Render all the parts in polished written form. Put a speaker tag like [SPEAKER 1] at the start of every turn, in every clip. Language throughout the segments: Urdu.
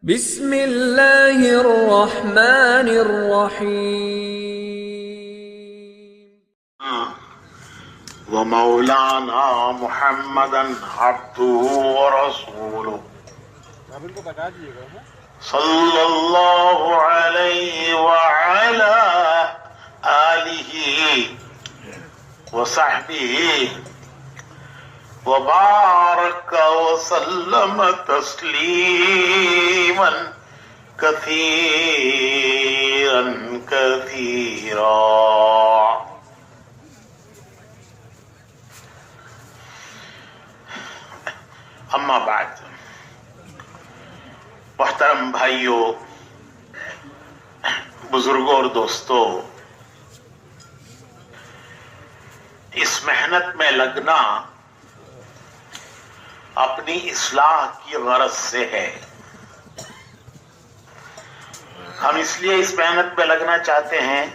[SPEAKER 1] بسم اللہ الرحمن الرحیم
[SPEAKER 2] ومولانا محمدا عبده ورسوله صلی اللہ علیہ وعلا آلہ وصحبہ وبارک وسلم تسلیما کثیرا کثیرا. اما بعد، محترم بھائیوں، بزرگوں اور دوستوں، اس محنت میں لگنا اپنی اصلاح کی غرض سے ہے. ہم اس لیے اس محنت میں لگنا چاہتے ہیں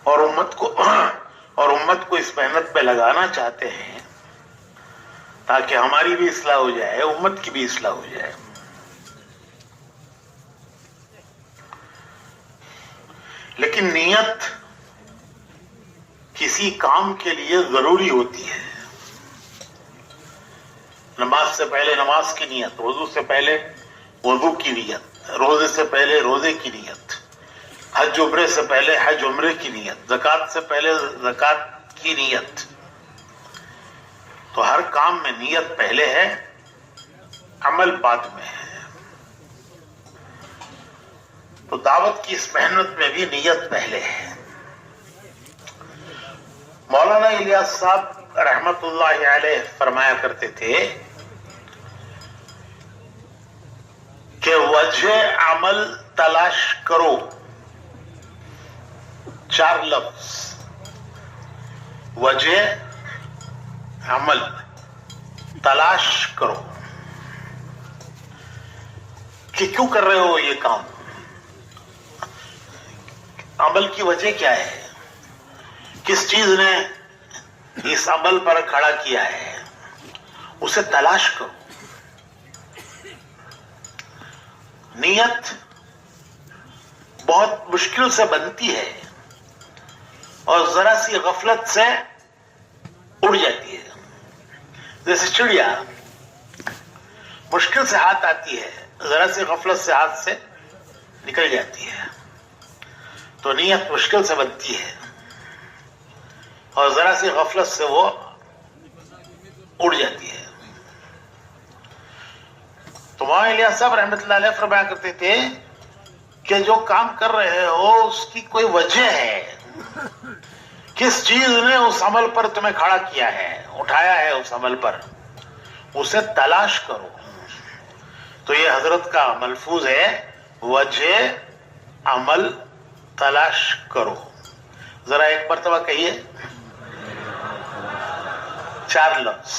[SPEAKER 2] اور امت کو اس محنت میں لگانا چاہتے ہیں تاکہ ہماری بھی اصلاح ہو جائے، امت کی بھی اصلاح ہو جائے. لیکن نیت کسی کام کے لیے ضروری ہوتی ہے. نماز سے پہلے نماز کی نیت، وضو سے پہلے وضو کی نیت، روزے سے پہلے روزے کی نیت، حج عمرے سے پہلے حج عمرے کی نیت، زکوٰۃ سے پہلے زکوٰۃ کی نیت. تو ہر کام میں نیت پہلے ہے، عمل بعد میں ہے. تو دعوت کی اس محنت میں بھی نیت پہلے ہے. مولانا الیاس صاحب رحمت اللہ علیہ فرمایا کرتے تھے کہ وجہ عمل تلاش کرو. 4 لفظ، وجہ عمل تلاش کرو کہ کیوں کر رہے ہو یہ کام، عمل کی وجہ کیا ہے، کس چیز نے اس عمل پر کھڑا کیا ہے، اسے تلاش کرو. نیت بہت مشکل سے بنتی ہے اور ذرا سی غفلت سے اڑ جاتی ہے. جیسے چڑیا مشکل سے ہاتھ آتی ہے، ذرا سی غفلت سے ہاتھ سے نکل جاتی ہے. تو نیت مشکل سے بنتی ہے اور ذرا سی غفلت سے وہ اڑ جاتی ہے. تو مولانا الیاس صاحب رحمت اللہ علیہ فرمایا کرتے تھے کہ جو کام کر رہے ہو اس کی کوئی وجہ ہے، کس چیز نے اس عمل پر تمہیں کھڑا کیا ہے، اٹھایا ہے اس عمل پر، اسے تلاش کرو. تو یہ حضرت کا ملفوظ ہے، وجہ عمل تلاش کرو. ذرا ایک مرتبہ کہیے، 4 لفظ،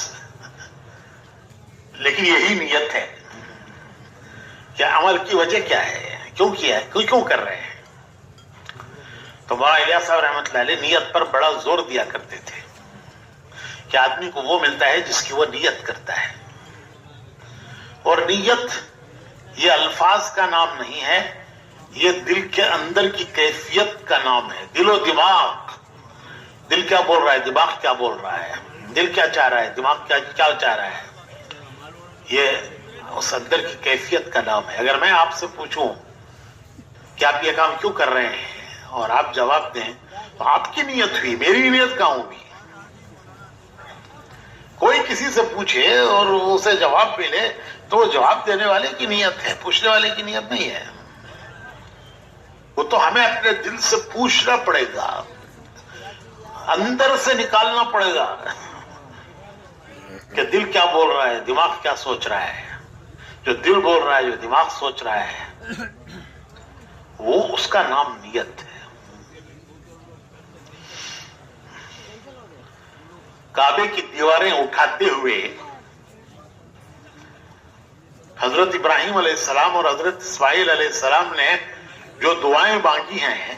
[SPEAKER 2] لیکن یہی نیت ہے کہ عمل کی وجہ کیا ہے، کیوں کیا ہے، کیوں کر رہے ہیں. تو مولانا الیاس صاحب رحمۃ اللہ علیہ نیت پر بڑا زور دیا کرتے تھے کہ آدمی کو وہ ملتا ہے جس کی وہ نیت کرتا ہے. اور نیت یہ الفاظ کا نام نہیں ہے، یہ دل کے اندر کی کیفیت کا نام ہے. دل و دماغ، دل کیا بول رہا ہے، دماغ کیا بول رہا ہے، دل کیا چاہ رہا ہے، دماغ کیا چاہ رہا ہے، یہ اس اندر کی کیفیت کا نام ہے. اگر میں آپ سے پوچھوں کہ آپ یہ کام کیوں کر رہے ہیں اور آپ جواب دیں تو آپ کی نیت ہوئی، میری نیت کہاں ہوئی. کوئی کسی سے پوچھے اور اسے جواب ملے تو وہ جواب دینے والے کی نیت ہے، پوچھنے والے کی نیت نہیں ہے. وہ تو ہمیں اپنے دل سے پوچھنا پڑے گا، اندر سے نکالنا پڑے گا کہ دل کیا بول رہا ہے، دماغ کیا سوچ رہا ہے. جو دل بول رہا ہے، جو دماغ سوچ رہا ہے، وہ اس کا نام نیت ہے. کعبے کی دیواریں اٹھاتے ہوئے حضرت ابراہیم علیہ السلام اور حضرت اسماعیل علیہ السلام نے جو دعائیں مانگی ہیں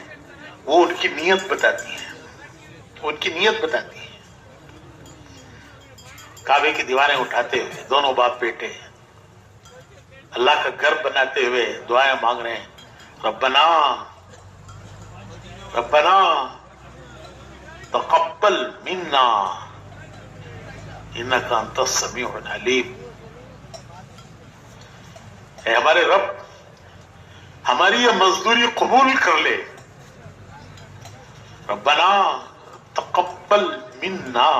[SPEAKER 2] وہ ان کی نیت بتاتی ہیں، ان کی نیت بتاتی ہے. کعبے کی دیواریں اٹھاتے ہوئے دونوں باپ بیٹے اللہ کا گھر بناتے ہوئے دعائیں مانگ رہے ہیں، ربنا ربنا تقبل منا انک انت السمیع العلیم۔ اے ہمارے رب، ہماری یہ مزدوری قبول کر لے، ربنا تقبل منا،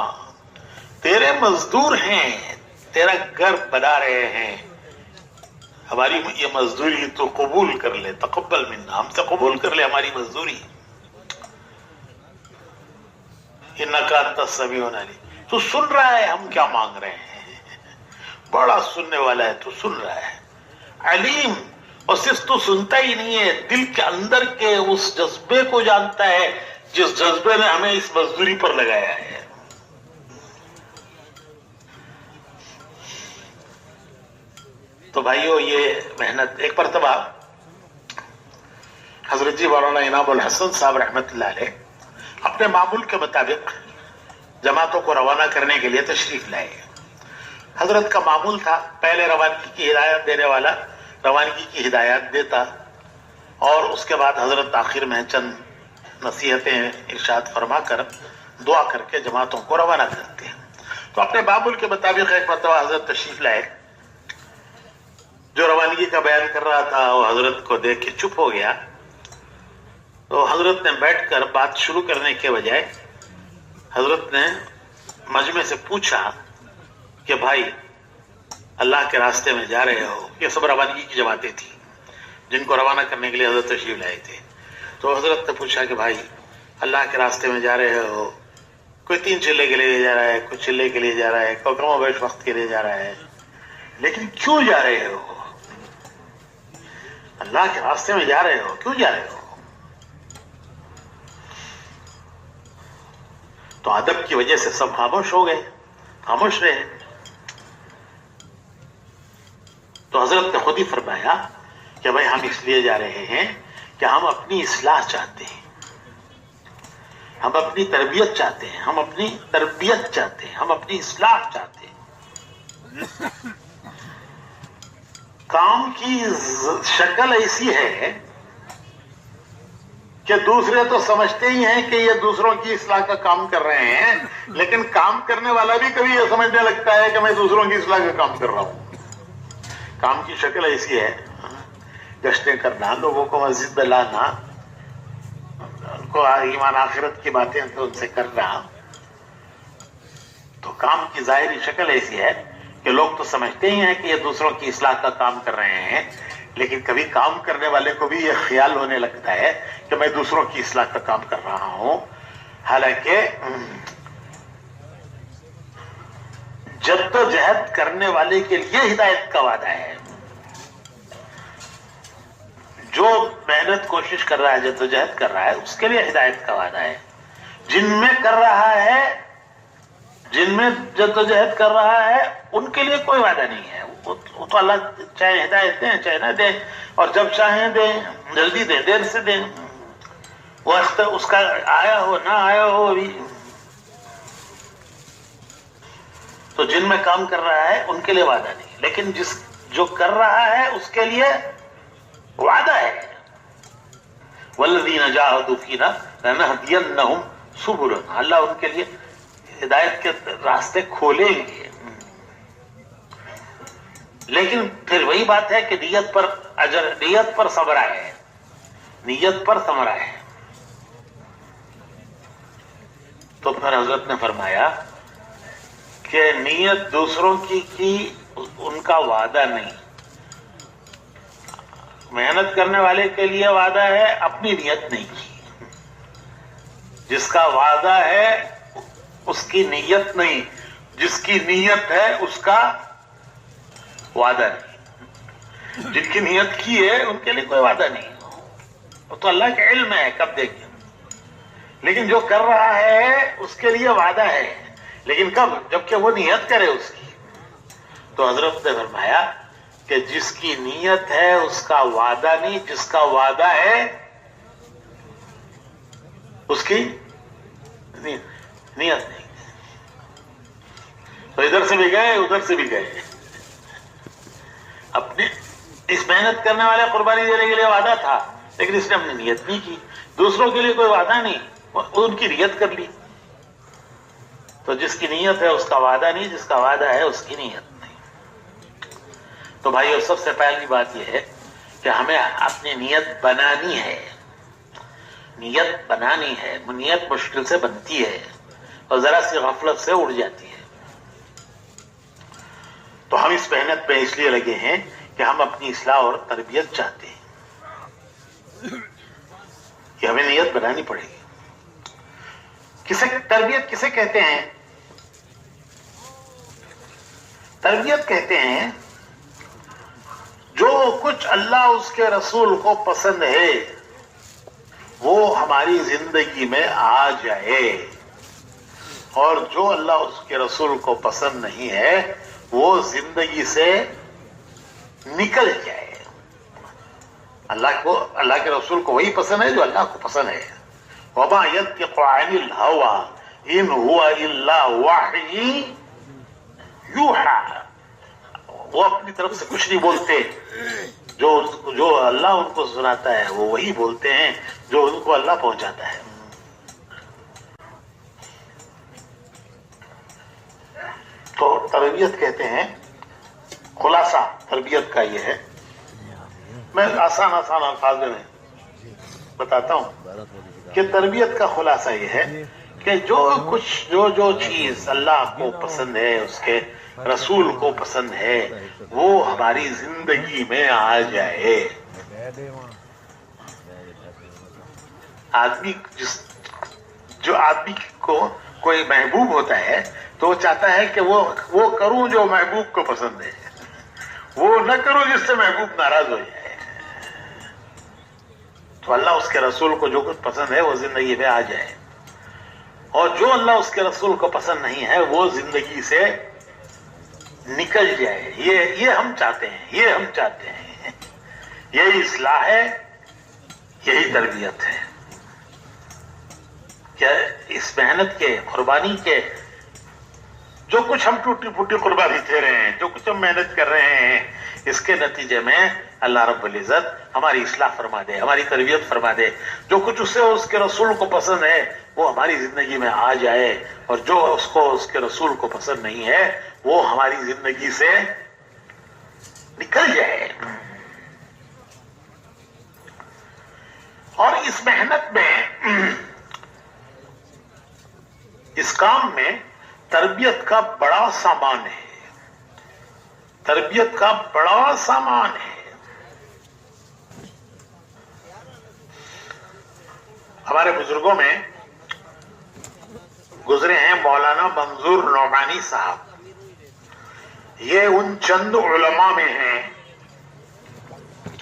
[SPEAKER 2] تیرے مزدور ہیں، تیرا گھر بنا رہے ہیں، ہماری یہ مزدوری تو قبول کر لے، تقبل منا، ہم سے قبول کر لے ہماری مزدوری، انک انت السمیع العلیم۔ تو سن رہا ہے ہم کیا مانگ رہے ہیں، بڑا سننے والا ہے، تو سن رہا ہے، علیم، اور صرف تو سنتا ہی نہیں ہے، دل کے اندر کے اس جذبے کو جانتا ہے جس جذبے نے ہمیں اس مزدوری پر لگایا ہے۔ تو بھائیو، یہ محنت، ایک مرتبہ حضرت جی مولانا انعام الحسن صاحب رحمت اللہ علیہ اپنے معمول کے مطابق جماعتوں کو روانہ کرنے کے لیے تشریف لائے۔ حضرت کا معمول تھا، پہلے روانگی کی ہدایت دینے والا روانگی کی ہدایت دیتا، اور اس کے بعد حضرت آخر میں چند نصیحتیں ارشاد فرما کر دعا کر کے جماعتوں کو روانہ کرتے ہیں۔ تو اپنے معمول کے مطابق ایک مرتبہ حضرت تشریف لائے، جو روانگی کا بیان کر رہا تھا وہ حضرت کو دیکھ کے چپ ہو گیا، تو حضرت نے بیٹھ کر بات شروع کرنے کے بجائے حضرت نے مجمع سے پوچھا کہ بھائی، اللہ کے راستے میں جا رہے ہو؟ یہ سب روانگی کی جماعتیں تھیں جن کو روانہ کرنے کے لیے حضرت تشریف لائے تھے۔ تو حضرت نے پوچھا کہ بھائی، اللہ کے راستے میں جا رہے ہو، کوئی 3 چلے کے لیے جا رہا ہے، کوئی چلے کے لیے جا رہا ہے، کوئی کم و بیش وقت کے لیے جا رہا ہے، لیکن کیوں جا رہے ہو؟ اللہ کے راستے میں جا رہے ہو، کیوں جا رہے ہو؟ تو ادب کی وجہ سے سب خاموش ہو گئے، خاموش رہے۔ تو حضرت نے خود ہی فرمایا کہ بھائی، ہم اس لیے جا رہے ہیں کہ ہم اپنی اصلاح چاہتے ہیں، ہم اپنی تربیت چاہتے ہیں، ہم اپنی تربیت چاہتے ہیں، ہم اپنی اصلاح چاہتے ہیں۔ کام کی شکل ایسی ہے کہ دوسرے تو سمجھتے ہی ہیں کہ یہ دوسروں کی اصلاح کا کام کر رہے ہیں، لیکن کام کرنے والا بھی کبھی یہ سمجھنے لگتا ہے کہ میں دوسروں کی اصلاح کا کام کر رہا ہوں۔ کام کی شکل ایسی ہے، گشتیں کرنا، لوگوں کو مسجد میں لانا، ان کو ایمان آخرت کی باتیں تو ان سے کرنا، تو کام کی ظاہری شکل ایسی ہے کہ لوگ تو سمجھتے ہی ہیں کہ یہ دوسروں کی اصلاح کا کام کر رہے ہیں، لیکن کبھی کام کرنے والے کو بھی یہ خیال ہونے لگتا ہے کہ میں دوسروں کی اصلاح کا کام کر رہا ہوں، حالانکہ جدوجہد کرنے والے کے لیے ہدایت کا وعدہ ہے۔ جو محنت کوشش کر رہا ہے، جدوجہد کر رہا ہے، اس کے لیے ہدایت کا وعدہ ہے۔ جن میں کر رہا ہے، جن میں جدوجہد کر رہا ہے، ان کے لیے کوئی وعدہ نہیں ہے۔ وہ تو اللہ چاہے ہدایت دیں چاہے نہ دیں، اور جب چاہیں دیں، جلدی دیں، دیر سے دیں، وہ اس کا آیا ہو نہ آیا ہو ابھی۔ تو جن میں کام کر رہا ہے ان کے لیے وعدہ نہیں، لیکن جو کر رہا ہے اس کے لیے وعدہ ہے۔ والذین جاہدوا فینا لنہدینہم سبلنا، اللہ ان کے لیے ہدایت کے راستے کھولیں گے۔ لیکن پھر وہی بات ہے کہ نیت پر اجر، نیت پر ثمرہ ہے، نیت پر ثمرہ ہے۔ تو پھر حضرت نے فرمایا کہ نیت دوسروں کی ان کا وعدہ نہیں، محنت کرنے والے کے لیے وعدہ ہے، اپنی نیت نہیں کی۔ جس کا وعدہ ہے اس کی نیت نہیں، جس کی نیت ہے اس کا وعدہ نہیں۔ جن کی نیت کی ہے ان کے لیے کوئی وعدہ نہیں، وہ تو اللہ کا علم ہے کب دے گی، لیکن جو کر رہا ہے اس کے لیے وعدہ ہے، لیکن کب؟ جبکہ وہ نیت کرے اس کی۔ تو حضرت نے فرمایا کہ جس کی نیت ہے اس کا وعدہ نہیں، جس کا وعدہ ہے اس کی نیت نہیں۔ تو ادھر سے بھی گئے ادھر سے بھی گئے، اس محنت کرنے والے قربانی دینے کے لیے وعدہ تھا، لیکن اس نے اپنی نیت نہیں کی. دوسروں کے لیے کوئی وعدہ نہیں، وہ ان کی نیت کر لی. تو جس کی نیت ہے اس کا وعدہ نہیں، جس کا وعدہ ہے اس کی نیت نہیں. تو بھائیو، سب سے پہلی بات یہ ہے کہ ہمیں اپنی نیت بنانی ہے. نیت بنانی ہے. نیت مشکل سے بنتی ہے اور ذرا سی غفلت سے اڑ جاتی ہے. تو ہم اس محنت پہ اس لیے لگے ہیں کہ ہم اپنی اصلاح اور تربیت چاہتے ہیں کہ ہمیں نیت بنانی پڑے گی. تربیت کسے کہتے ہیں؟ تربیت کہتے ہیں جو کچھ اللہ اس کے رسول کو پسند ہے وہ ہماری زندگی میں آ جائے، اور جو اللہ اس کے رسول کو پسند نہیں ہے وہ زندگی سے نکل جائے. اللہ کے رسول کو وہی پسند ہے جو اللہ کو پسند ہے. وَمَا يَنطِقُ عَنِ الْهَوَىٰ إِنْ هُوَ إِلَّا وَحْيٌ يُوحَىٰ. وہ اپنی طرف سے کچھ نہیں بولتے، جو اللہ ان کو سناتا ہے وہ وہی بولتے ہیں جو ان کو اللہ پہنچاتا ہے. تو تربیت کہتے ہیں، خلاصہ تربیت کا یہ ہے. میں آسان الفاظ میں بتاتا ہوں کہ تربیت کا خلاصہ یہ ہے کہ جو چیز اللہ کو پسند ہے، اس کے رسول کو پسند ہے، وہ ہماری زندگی میں آ جائے. آدمی کو کوئی محبوب ہوتا ہے تو وہ چاہتا ہے کہ وہ کروں جو محبوب کو پسند ہے، وہ نہ کروں جس سے محبوب ناراض ہو جائے. تو اللہ اس کے رسول کو جو کچھ پسند ہے وہ زندگی میں آ جائے، اور جو اللہ اس کے رسول کو پسند نہیں ہے وہ زندگی سے نکل جائے. یہ ہم چاہتے ہیں. یہی اصلاح ہے، یہی تربیت ہے. کیا اس محنت کے، قربانی کے، جو کچھ ہم ٹوٹی پھوٹی قربانی دے رہے ہیں، جو کچھ ہم محنت کر رہے ہیں، اس کے نتیجے میں اللہ رب العزت ہماری اصلاح فرما دے، ہماری تربیت فرما دے. جو کچھ اس سے اور اس کے رسول کو پسند ہے وہ ہماری زندگی میں آ جائے، اور جو اس کے رسول کو پسند نہیں ہے وہ ہماری زندگی سے نکل جائے. اور اس محنت میں، اس کام میں تربیت کا بڑا سامان ہے. تربیت کا بڑا سامان ہے. ہمارے بزرگوں میں گزرے ہیں مولانا منظور نعمانی صاحب. یہ ان چند علماء میں ہیں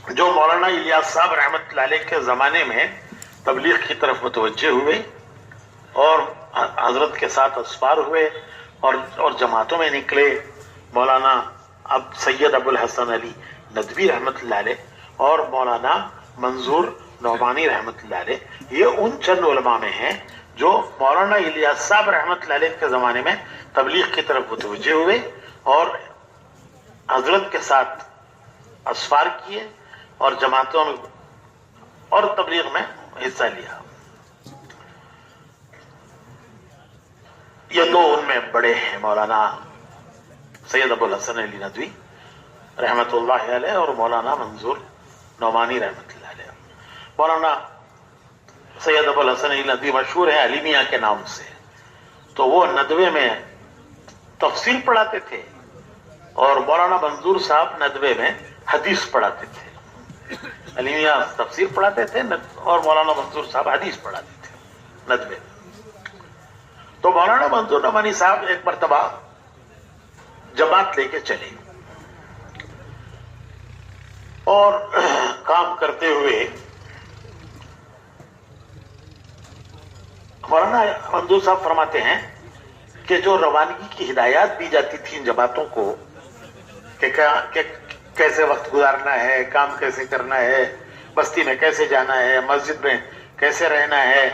[SPEAKER 2] جو مولانا الیاس صاحب رحمت اللہ علیہ کے زمانے میں تبلیغ کی طرف متوجہ ہوئے اور حضرت کے ساتھ اسفار ہوئے اور جماعتوں میں نکلے. مولانا سید ابو الحسن علی ندوی رحمت اللہ علیہ اور مولانا منظور نعمانی رحمت اللہ علیہ، یہ ان چند علماء میں ہیں جو مولانا الیاس صاحب رحمت اللہ علیہ کے زمانے میں تبلیغ کی طرف متوجہ ہوئے اور حضرت کے ساتھ اسفار کیے اور جماعتوں میں اور تبلیغ میں حصہ لیا. یہ دو ان میں بڑے ہیں، مولانا سید ابو الحسن علی ندوی رحمت اللہ علیہ اور مولانا منظور نعمانی رحمت اللہ علیہ. مولانا سید ابو الحسن علی ندوی مشہور ہے علیمیہ کے نام سے. تو وہ ندوے میں تفسیر پڑھاتے تھے اور مولانا منظور صاحب ندوے میں حدیث پڑھاتے تھے. علیمیہ تفسیر پڑھاتے تھے اور مولانا منظور صاحب حدیث پڑھاتے تھے ندوے میں. تو مولانا منظور نعمانی صاحب ایک مرتبہ جماعت لے کے چلے اور کام کرتے ہوئے مولانا منظور صاحب فرماتے ہیں کہ جو روانگی کی ہدایات دی جاتی تھی ان جماعتوں کو کہ کیسے وقت گزارنا ہے، کام کیسے کرنا ہے، بستی میں کیسے جانا ہے، مسجد میں کیسے رہنا ہے،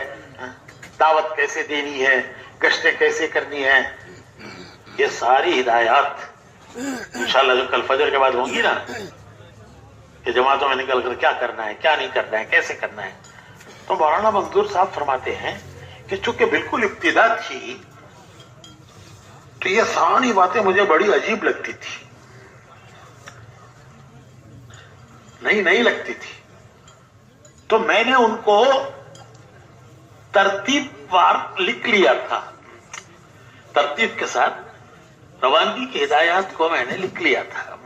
[SPEAKER 2] دعوت کیسے دینی ہے، گشتیں کیسے کرنی ہے، یہ ساری ہدایات انشاءاللہ جو کل فجر کے بعد ہوں گی نا، کہ جماعتوں میں نکل کر کیا کرنا ہے، کیا نہیں کرنا ہے، کیسے کرنا ہے. تو مولانا منظور صاحب فرماتے ہیں کہ چونکہ بالکل ابتدا تھی تو یہ ساری باتیں مجھے بڑی عجیب لگتی تھی، نہیں لگتی تھی. تو میں نے ان کو ترتیب وار لکھ لیا تھا، ترتیب کے ساتھ روانگی کی ہدایات کو میں نے لکھ لیا تھا،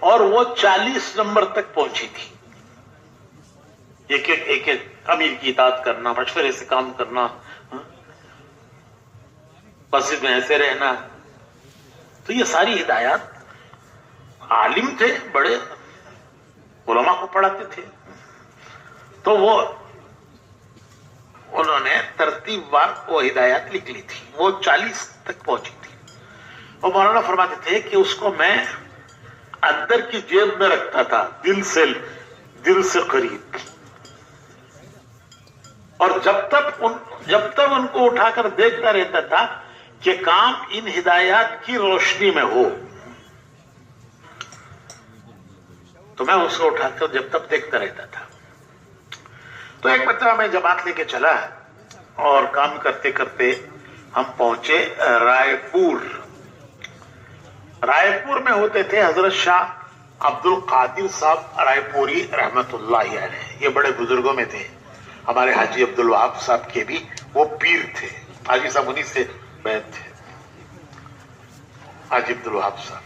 [SPEAKER 2] اور وہ 40 نمبر تک پہنچی تھی. ایک امیر کی اطاعت کرنا، مشورے سے کام کرنا، مسجد میں ایسے رہنا. تو یہ ساری ہدایات عالم تھے، بڑے علماء کو پڑھاتے تھے، تو وہ انہوں نے ترتیب وار وہ ہدایات لکھ لی تھی، وہ 40 تک پہنچی تھی. اور مولانا فرماتے تھے کہ اس کو میں اندر کی جیب میں رکھتا تھا، دل سے قریب، اور جب تک ان کو اٹھا کر دیکھتا رہتا تھا کہ کام ان ہدایات کی روشنی میں ہو. تو میں اس کو اٹھا کر جب تک دیکھتا رہتا تھا. تو ایک مرتبہ میں جماعت لے کے چلا اور کام کرتے کرتے ہم پہنچے رائے پور میں ہوتے تھے حضرت شاہ عبد القادر صاحب رائے پوری رحمت اللہ علیہ. یہ بڑے بزرگوں میں تھے. ہمارے حاجی عبد الوہاب صاحب کے بھی وہ پیر تھے. حاجی صاحب انہی سے بیعت تھے، حاجی عبد الوہاب صاحب.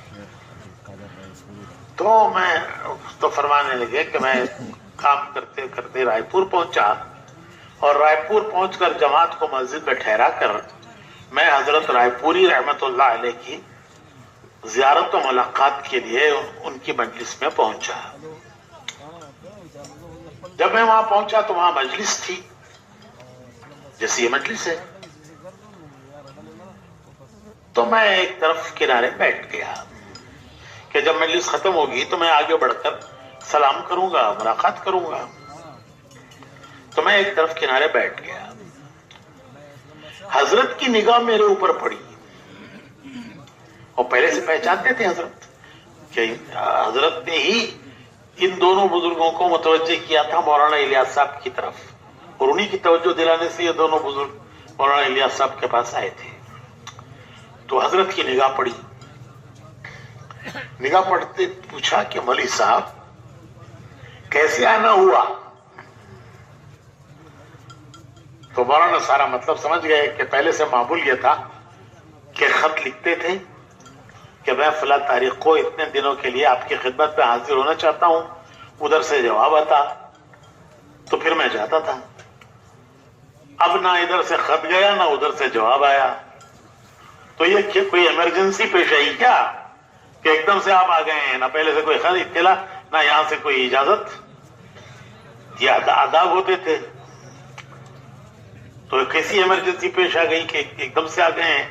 [SPEAKER 2] تو فرمانے لگے کہ میں کام کرتے کرتے رائے پور پہنچا، اور رائے پور پہنچ کر جماعت کو مسجد میں ٹھہرا کر میں حضرت رائے پوری رحمت اللہ علیہ کی زیارت و ملاقات کے لیے ان کی مجلس میں پہنچا. جب میں وہاں پہنچا تو وہاں مجلس تھی، جیسی یہ مجلس ہے. تو میں ایک طرف کنارے بیٹھ گیا کہ جب مجلس ختم ہوگی تو میں آگے بڑھ کر سلام کروں گا، ملاقات کروں گا. تو میں ایک طرف کنارے بیٹھ گیا. حضرت کی نگاہ میرے اوپر پڑی، اور پہلے سے پہچانتے تھے حضرت کہ حضرت نے ہی ان دونوں بزرگوں کو متوجہ کیا تھا مولانا الیاس صاحب کی طرف، اور انہی کی توجہ دلانے سے یہ دونوں بزرگ مولانا الیاس صاحب کے پاس آئے تھے. تو حضرت کی نگاہ پڑی. نگاہ پڑتے پوچھا کہ مولوی صاحب کیسے آنا ہوا؟ تو مولانا سارا مطلب سمجھ گئے کہ پہلے سے معمول یہ تھا کہ خط لکھتے تھے کہ میں فلاں تاریخ کو اتنے دنوں کے لیے آپ کی خدمت میں حاضر ہونا چاہتا ہوں. ادھر سے جواب آتا تو پھر میں جاتا تھا. اب نہ ادھر سے خط گیا نہ ادھر سے جواب آیا. تو یہ کوئی ایمرجنسی پیش آئی کیا کہ ایک دم سے آپ آ گئے ہیں؟ نہ پہلے سے کوئی خط اطلاع، نہ یہاں سے کوئی اجازت. یہ آداب ہوتے تھے. تو کیسی ایمرجنسی پیش آ گئی کہ ایک دم سے آ گئے ہیں؟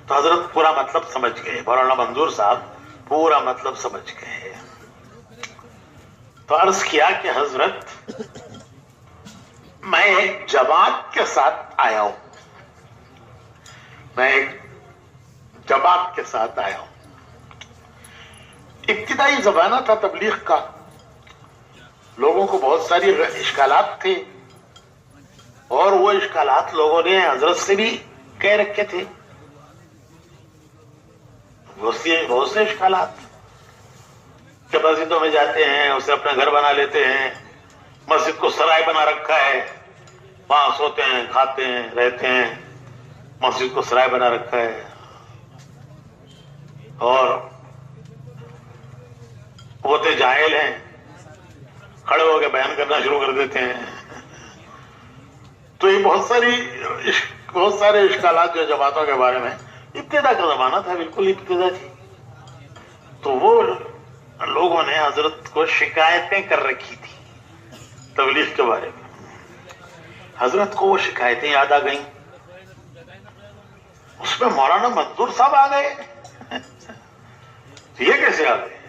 [SPEAKER 2] تو حضرت پورا مطلب سمجھ گئے، مولانا منظور صاحب پورا مطلب سمجھ گئے. تو عرض کیا کہ حضرت میں ایک جماعت کے ساتھ آیا ہوں، میں ایک جماعت کے ساتھ آیا ہوں. ابتدائی زمانہ تھا تبلیغ کا، لوگوں کو بہت ساری اشکالات تھے، اور وہ اشکالات لوگوں نے حضرت سے بھی کہہ رکھے تھے. بہت سے اشکالات کہ مسجدوں میں جاتے ہیں، اسے اپنا گھر بنا لیتے ہیں، مسجد کو سرائے بنا رکھا ہے، وہاں سوتے ہیں، کھاتے ہیں، رہتے ہیں، مسجد کو سرائے بنا رکھا ہے. اور ہوتے جاہل ہیں، کھڑے ہو کے بیان کرنا شروع کر دیتے ہیں. تو یہ بہت سارے اشکالات جو جماعتوں کے بارے میں، ابتدا کا زمانہ تھا، بالکل ابتدا تھی. تو وہ لوگوں نے حضرت کو شکایتیں کر رکھی تھی تبلیغ کے بارے میں. حضرت کو وہ شکایتیں یاد آ گئیں. اس میں مولانا منظور صاحب آ گئے. یہ کیسے آ گئے؟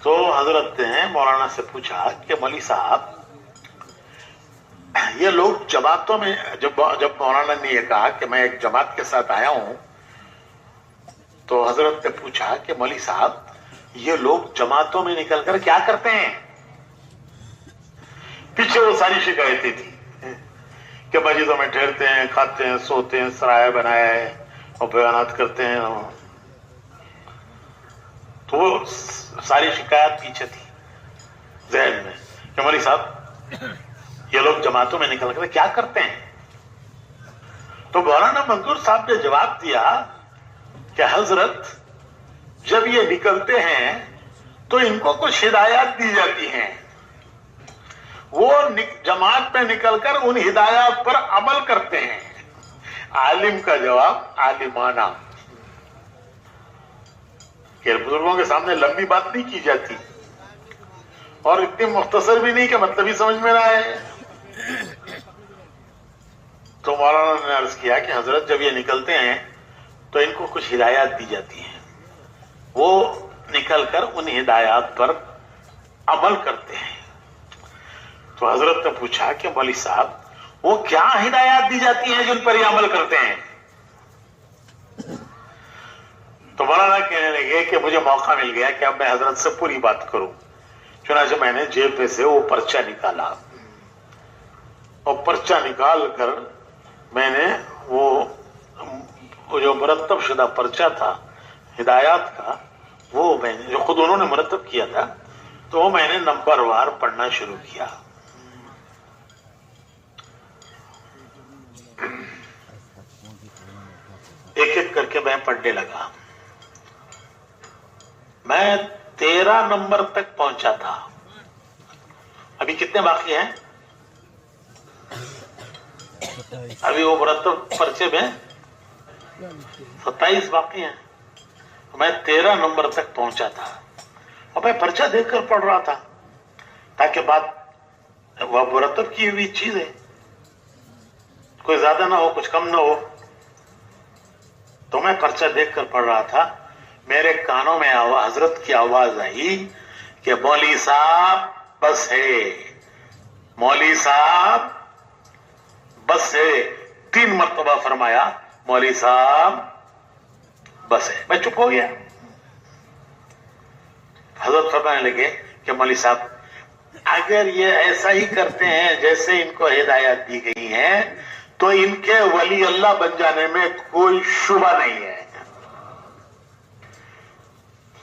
[SPEAKER 2] تو حضرت نے مولانا سے پوچھا کہ مولوی صاحب یہ لوگ جماعتوں میں، جب مولانا نے یہ کہا کہ میں ایک جماعت کے ساتھ آیا ہوں، تو حضرت نے پوچھا کہ مولوی صاحب یہ لوگ جماعتوں میں نکل کر کیا کرتے ہیں؟ پیچھے وہ ساری شکایتیں تھی کہ مسجدوں میں ٹھہرتے ہیں، کھاتے ہیں، سوتے ہیں، سرایہ بنایا ہے اور بیانات کرتے ہیں. تو وہ ساری شکایت پیچھے تھی ذہن میں کہ مولوی صاحب یہ لوگ جماعتوں میں نکل کر کیا کرتے ہیں. تو مولانا منظور صاحب نے جواب دیا کہ حضرت جب یہ نکلتے ہیں تو ان کو کچھ ہدایات دی جاتی ہیں، وہ جماعت میں نکل کر ان ہدایات پر عمل کرتے ہیں. عالم کا جواب عالمانہ، کہ بزرگوں کے سامنے لمبی بات نہیں کی جاتی اور اتنی مختصر بھی نہیں کہ مطلب ہی سمجھ میں نہ آئے. تو مولانا نے عرض کیا کہ حضرت جب یہ نکلتے ہیں تو ان کو کچھ ہدایات دی جاتی ہیں، وہ نکل کر ان ہدایات پر عمل کرتے ہیں. تو حضرت نے پوچھا کہ مولوی صاحب وہ کیا ہدایات دی جاتی ہیں جن پر یہ عمل کرتے ہیں؟ تو مولانا کہنے لگے کہ مجھے موقع مل گیا کہ اب میں حضرت سے پوری بات کروں. چنانچہ میں نے جیب میں سے وہ پرچہ نکالا اور پرچہ نکال کر میں نے وہ جو مرتب شدہ پرچہ تھا ہدایات کا، وہ میں نے جو خود انہوں نے مرتب کیا تھا، تو وہ میں نے نمبر وار پڑھنا شروع کیا. ایک ایک کر کے میں پڑھنے لگا. میں 13 نمبر تک پہنچا تھا. ابھی کتنے باقی ہیں؟ ابھی وہ مرتب پرچے میں 27 باقی ہیں. میں 13 نمبر تک پہنچا تھا اور میں پرچہ دیکھ کر پڑھ رہا تھا تاکہ بات وہ مرتب کی ہوئی چیز ہے، کوئی زیادہ نہ ہو کچھ کم نہ ہو. تو میں پرچہ دیکھ کر پڑھ رہا تھا. میرے کانوں میں حضرت کی آواز آئی کہ مولوی صاحب بس ہے، مولوی صاحب بس ہے. 3 مرتبہ فرمایا مولوی صاحب بس ہے. میں چپ ہو گیا. حضرت فرمانے لگے کہ مولوی صاحب اگر یہ ایسا ہی کرتے ہیں جیسے ان کو ہدایات دی گئی ہیں تو ان کے ولی اللہ بن جانے میں کوئی شبہ نہیں ہے.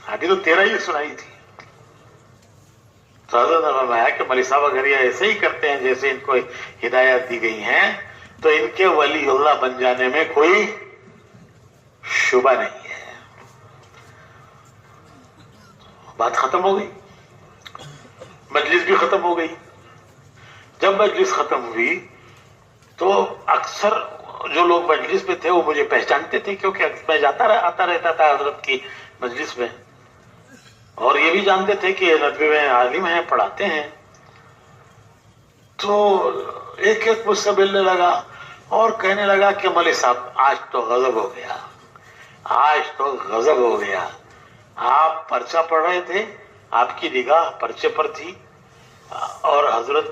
[SPEAKER 2] ابھی تو 13 ہی سنائی تھی. تو حضرت نے فرمایا کہ مولوی صاحب اگر یہ ایسے ہی کرتے ہیں جیسے ان کو ہدایات دی گئی ہیں تو ان کے ولی اللہ بن جانے میں کوئی شبہ نہیں ہے. بات ختم ہو گئی، مجلس بھی ختم ہو گئی. جب مجلس ختم ہوئی تو اکثر جو لوگ مجلس میں تھے وہ مجھے پہچانتے تھے کیونکہ میں آتا رہتا تھا حضرت کی مجلس میں، اور یہ بھی جانتے تھے کہ ندوے میں عالم ہیں، پڑھاتے ہیں. تو ایک ایک مجھ سے ملنے لگا اور کہنے لگا کہ مولوی صاحب آج تو غضب ہو گیا، آج تو غضب ہو گیا. آپ پرچہ پڑھ رہے تھے، آپ کی نگاہ پرچے پر تھی اور حضرت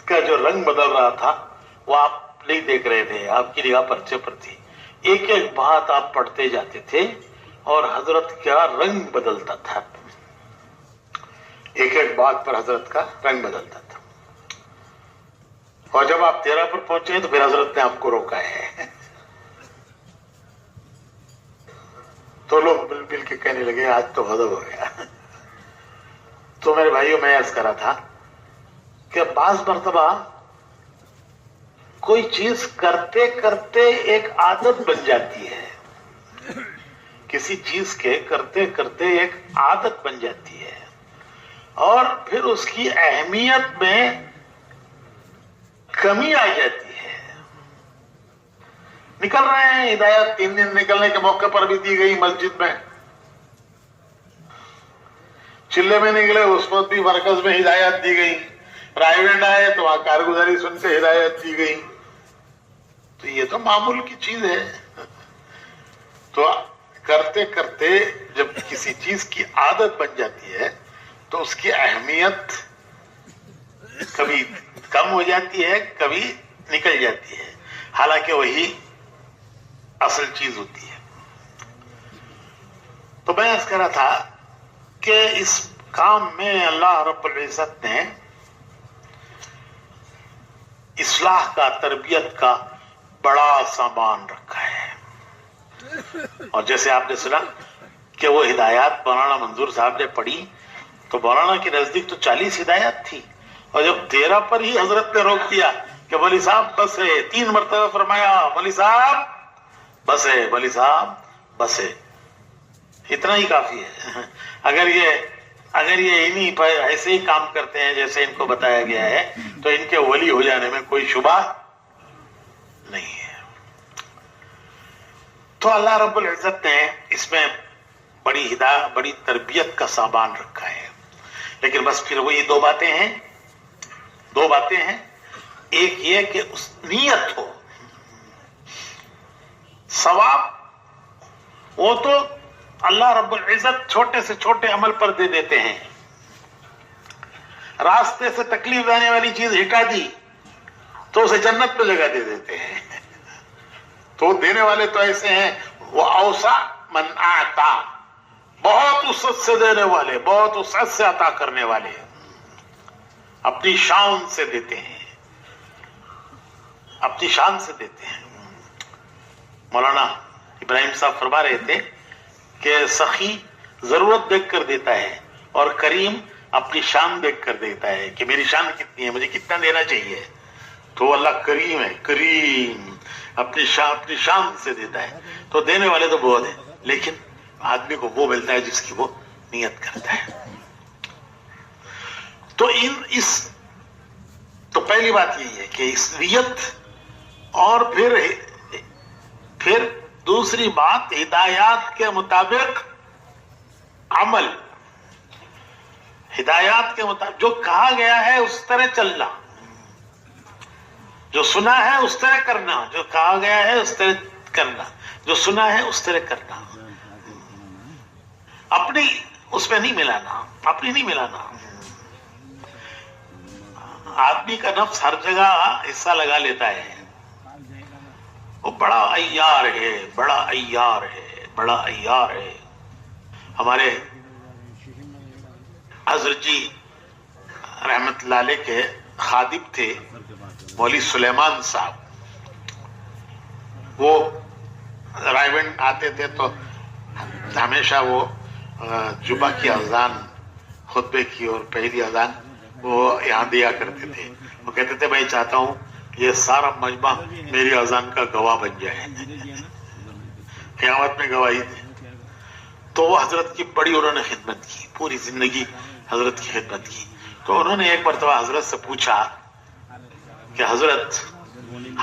[SPEAKER 2] کا جو رنگ بدل رہا تھا وہ آپ نہیں دیکھ رہے تھے، آپ کی نگاہ پرچے پر تھی. ایک ایک بات آپ پڑھتے جاتے تھے اور حضرت کا رنگ بدلتا تھا، ایک ایک بات پر حضرت کا رنگ بدلتا تھا. اور جب آپ 13 پر پہنچے تو پھر حضرت نے آپ کو روکا ہے. تو لوگ مل مل کے کہنے لگے آج تو غضب ہو گیا. تو میرے بھائیوں میں عرض کرا تھا کہ بعض مرتبہ کوئی چیز کرتے کرتے ایک عادت بن جاتی ہے، کسی چیز کے کرتے کرتے ایک عادت بن جاتی ہے اور پھر اس کی اہمیت میں کمی آ جاتی ہے. نکل رہے ہیں ہدایت، 3 دن نکلنے کے موقع پر بھی دی گئی مسجد میں. چلے میں نکلے اس وقت بھی مرکز میں ہدایت دی گئی. رائے آئے تو وہاں کارگزاری سن کے ہدایت دی گئی. تو یہ تو معمول کی چیز ہے. تو کرتے کرتے جب کسی چیز کی عادت بن جاتی ہے تو اس کی اہمیت کبھی کم ہو جاتی ہے، کبھی نکل جاتی ہے، حالانکہ وہی اصل چیز ہوتی ہے. تو تو میں عرض کر رہا تھا کہ اس کام میں اللہ رب العزت نے اصلاح کا، تربیت کا بڑا سامان رکھا ہے. اور جیسے آپ نے سنا کہ وہ ہدایات مولانا منظور صاحب نے پڑھی تو مولانا کے نزدیک تو 40 ہدایات تھی، اور جب 13 پر ہی حضرت نے روک دیا کہ مولوی صاحب بس ہے، 3 مرتبہ فرمایا مولوی صاحب بس ہے، مولوی صاحب بس ہے، اتنا ہی کافی ہے. اگر یہ انہی پر ایسے ہی کام کرتے ہیں جیسے ان کو بتایا گیا ہے تو ان کے ولی ہو جانے میں کوئی شبہ نہیں ہے. تو اللہ رب العزت نے اس میں بڑی ہدایت، بڑی تربیت کا سامان رکھا ہے. لیکن بس پھر وہی دو باتیں ہیں. ایک یہ کہ اس نیت ہو، ثواب وہ تو اللہ رب العزت چھوٹے سے چھوٹے عمل پر دے دیتے ہیں. راستے سے تکلیف دینے والی چیز ہٹا دی تو اسے جنت پہ جگہ دے دیتے ہیں. تو دینے والے تو ایسے ہیں، وہ اوسع من اعطا، بہت وسعت سے دینے والے، بہت وسعت سے عطا کرنے والے، اپنی شان سے دیتے ہیں، اپنی شان سے دیتے ہیں. مولانا ابراہیم صاحب فرما رہے تھے کہ سخی ضرورت دیکھ کر دیتا ہے اور کریم اپنی شان دیکھ کر دیتا ہے کہ میری شان کتنی ہے، مجھے کتنا دینا چاہیے. تو اللہ کریم ہے، کریم اپنی شان سے دیتا ہے. تو دینے والے تو بہت ہیں، لیکن آدمی کو وہ ملتا ہے جس کی وہ نیت کرتا ہے. تو پہلی بات یہی ہے کہ اس نیت، اور پھر دوسری بات ہدایات کے مطابق عمل، ہدایات کے مطابق جو کہا گیا ہے اس طرح چلنا، جو سنا ہے اس طرح کرنا، جو کہا گیا ہے اس طرح کرنا، جو سنا ہے اس طرح کرنا. اپنی اس میں نہیں ملانا، اپنی نہیں ملانا. آدمی کا نفس ہر جگہ حصہ لگا لیتا ہے، وہ بڑا عیار ہے، بڑا عیار ہے، بڑا عیار ہے. ہمارے حضرت جی رحمت اللہ علیہ کے خادم تھے مولوی سلیمان صاحب. وہ رائے گنج آتے تھے تو ہمیشہ وہ جمعہ کی اذان، خطبے کی اور پہلی اذان وہ یہاں دیا کرتے تھے. وہ کہتے تھے میں چاہتا ہوں یہ سارا مجمع میری اذان کا گواہ بن جائے، قیامت میں گواہی دے. تو وہ حضرت کی بڑی انہوں نے خدمت کی، پوری زندگی حضرت کی خدمت کی. تو انہوں نے ایک مرتبہ حضرت سے پوچھا کہ حضرت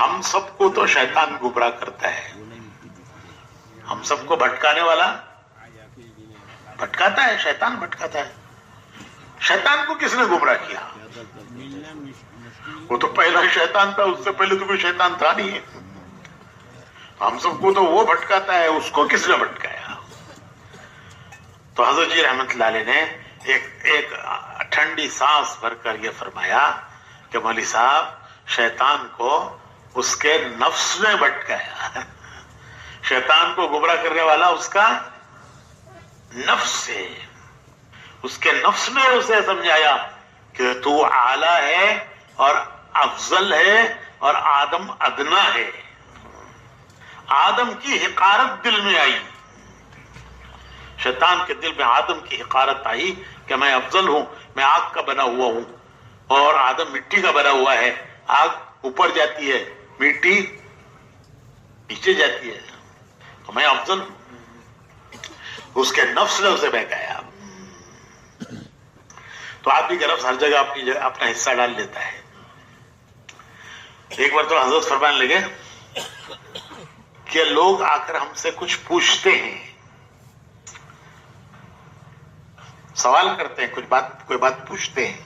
[SPEAKER 2] ہم سب کو تو شیطان گمراہ کرتا ہے، ہم سب کو بھٹکانے والا بھٹکاتا ہے، شیطان بھٹکاتا ہے. شیطان کو کس نے گمراہ کیا؟ وہ تو پہلا شیطان تھا، اس سے پہلے تو کوئی شیطان تھا نہیں. ہم سب کو تو وہ بھٹکاتا ہے، اس کو کس نے بھٹکایا؟ تو حضرت جی رحمت اللہ علیہ نے ایک ٹھنڈی سانس بھر کر یہ فرمایا کہ مولوی صاحب شیطان کو اس کے نفس نے بھٹکایا. شیطان کو گمراہ کرنے والا اس کا نفس ہے. اس کے نفس نے اسے سمجھایا کہ تو اعلیٰ ہے اور افضل ہے اور آدم ادنا ہے. آدم کی حقارت دل میں آئی، شیطان کے دل میں آدم کی حقارت آئی کہ میں افضل ہوں، میں آگ کا بنا ہوا ہوں اور آدم مٹی کا بنا ہوا ہے. آگ اوپر جاتی ہے، مٹی نیچے جاتی ہے، تو میں افضل ہوں. اس کے نفس نے اسے بہکایا. تو آدمی کا نفس ہر جگہ اپنا حصہ ڈال لیتا ہے. ایک بار تو حضرت فرمانے لگے کہ لوگ آ کر ہم سے کچھ پوچھتے ہیں، سوال کرتے ہیں، کوئی بات پوچھتے ہیں.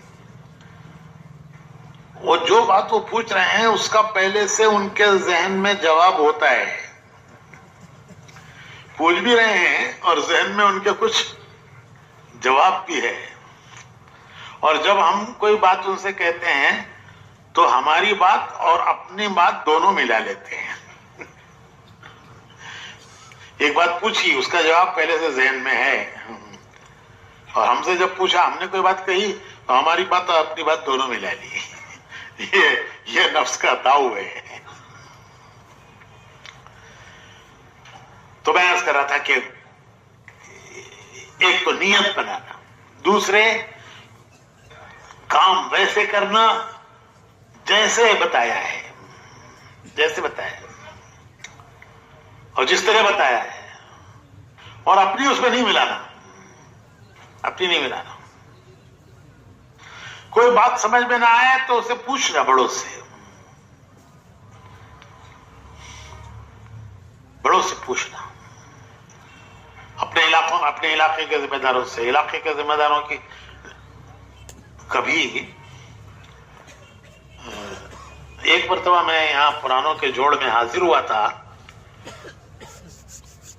[SPEAKER 2] وہ جو بات وہ پوچھ رہے ہیں اس کا پہلے سے ان کے ذہن میں جواب ہوتا ہے. پوچھ بھی رہے ہیں اور ذہن میں ان کے کچھ جواب بھی ہے. اور جب ہم کوئی بات ان سے کہتے ہیں تو ہماری بات اور اپنی بات دونوں ملا لیتے ہیں. ایک بات پوچھی، اس کا جواب پہلے سے ذہن میں ہے، اور ہم سے جب پوچھا، ہم نے کوئی بات کہی تو ہماری بات اور اپنی بات دونوں ملا لی۔ یہ نفس کا داؤ ہے۔ تو میں عرض کر رہا تھا کہ ایک تو نیت بنانا، دوسرے کام ویسے کرنا جیسے بتایا ہے، جیسے بتایا ہے اور جس طرح بتایا ہے، اور اپنی اس میں نہیں ملانا، اپنی نہیں ملانا۔ کوئی بات سمجھ میں نہ آئے تو اسے پوچھنا بڑوں سے، بڑوں سے پوچھنا، اپنے علاقے کے ذمہ داروں سے، علاقے کے ذمہ داروں کی۔ کبھی ایک مرتبہ میں یہاں پرانوں کے جوڑ میں حاضر ہوا تھا،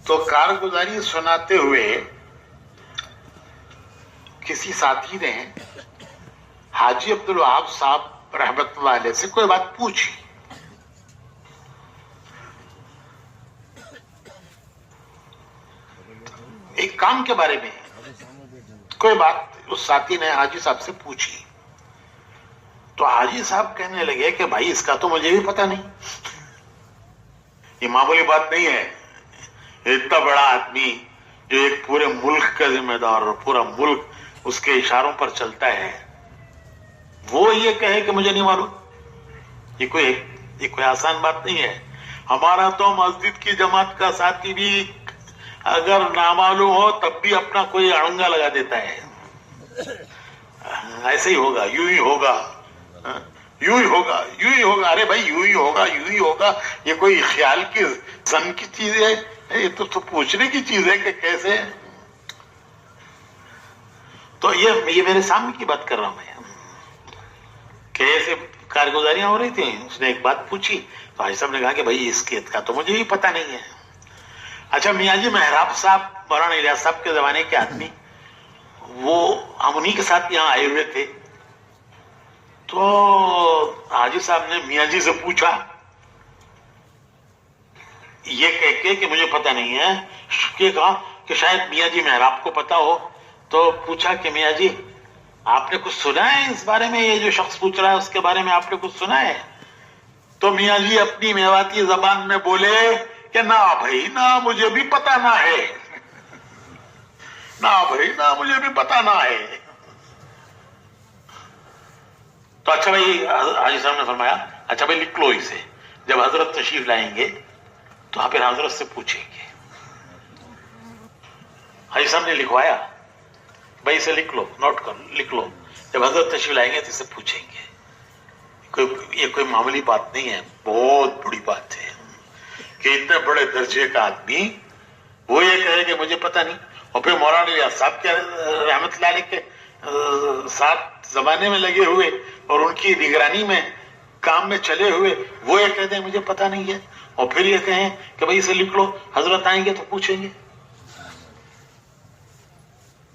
[SPEAKER 2] تو کارگزاری سناتے ہوئے کسی ساتھی نے حاجی عبدالوہاب صاحب رحمت اللہ علیہ سے کوئی بات پوچھی۔ ایک کام کے بارے میں کوئی بات اس ساتھی نے حاجی صاحب سے پوچھی، تو حاجی صاحب کہنے لگے کہ بھائی اس کا تو مجھے بھی پتہ نہیں، یہ معمولی بات نہیں ہے۔ اتنا بڑا آدمی جو ایک پورے ملک کا ذمہ دار اور پورا ملک اس کے اشاروں پر چلتا ہے، وہ یہ کہے کہ مجھے نہیں معلوم، یہ کوئی آسان بات نہیں ہے۔ ہمارا تو مسجد کی جماعت کا ساتھی بھی اگر نامعلوم ہو تب بھی اپنا کوئی اڑنگا لگا دیتا ہے، ایسے ہی ہوگا، یوں ہی ہوگا، یوں ہی ہوگا، یوں ہی ہوگا۔ ارے بھائی یوں ہی ہوگا، یوں ہی ہوگا، یہ کوئی خیال کی زن کی چیز ہے؟ یہ تو پوچھنے کی چیز ہے کہ کیسے۔ تو یہ میرے سامنے کی بات کر رہا ہوں میں، کہ ایسے کارگزاریاں ہو رہی تھیں، اس نے ایک بات پوچھی تو حاجی صاحب نے کہا کہ بھائی اس کے کا تو مجھے بھی پتہ نہیں ہے۔ اچھا میاں جی محراب صاحب، مولانا الیاس صاحب کے زمانے کے آدمی، وہ ہم انہی کے ساتھ یہاں آئے ہوئے تھے، تو حاجی صاحب نے میاں جی سے پوچھا، یہ کہہ کے کہ مجھے پتہ نہیں ہے، کہ کہا کہ شاید میاں جی محراب کو پتہ ہو، تو پوچھا کہ میاں جی آپ نے کچھ سنا ہے اس بارے میں، یہ جو شخص پوچھ رہا ہے اس کے بارے میں آپ نے کچھ سنا ہے؟ تو میاں جی اپنی میواتی زبان میں بولے کہ نہ بھائی نہ، مجھے بھی پتہ نہ ہے، نہ بھائی نہ، مجھے بھی پتہ نہ ہے۔ تو اچھا بھائی، حاجی صاحب نے فرمایا اچھا بھائی لکھ لو اسے، جب حضرت تشریف لائیں گے تو پھر حضرت سے پوچھیں گے۔ حاجی صاحب نے لکھوایا، بھائی اسے لکھ لو، نوٹ کر لکھ لو، جب حضرت تشریف لائیں گے تو اسے پوچھیں گے۔ یہ کوئی معمولی بات نہیں ہے، بہت بڑی بات ہے کہ اتنے بڑے درجے کا آدمی وہ یہ کہے کہ مجھے پتہ نہیں، اور پھر مولانا الیاس صاحب کے رحمت اللہ علیہ کے ساتھ زمانے میں لگے ہوئے اور ان کی نگرانی میں کام میں چلے ہوئے، وہ یہ کہتے ہیں مجھے پتہ نہیں ہے، اور پھر یہ کہیں کہ بھائی اسے لکھ لو، حضرت آئیں گے تو پوچھیں گے۔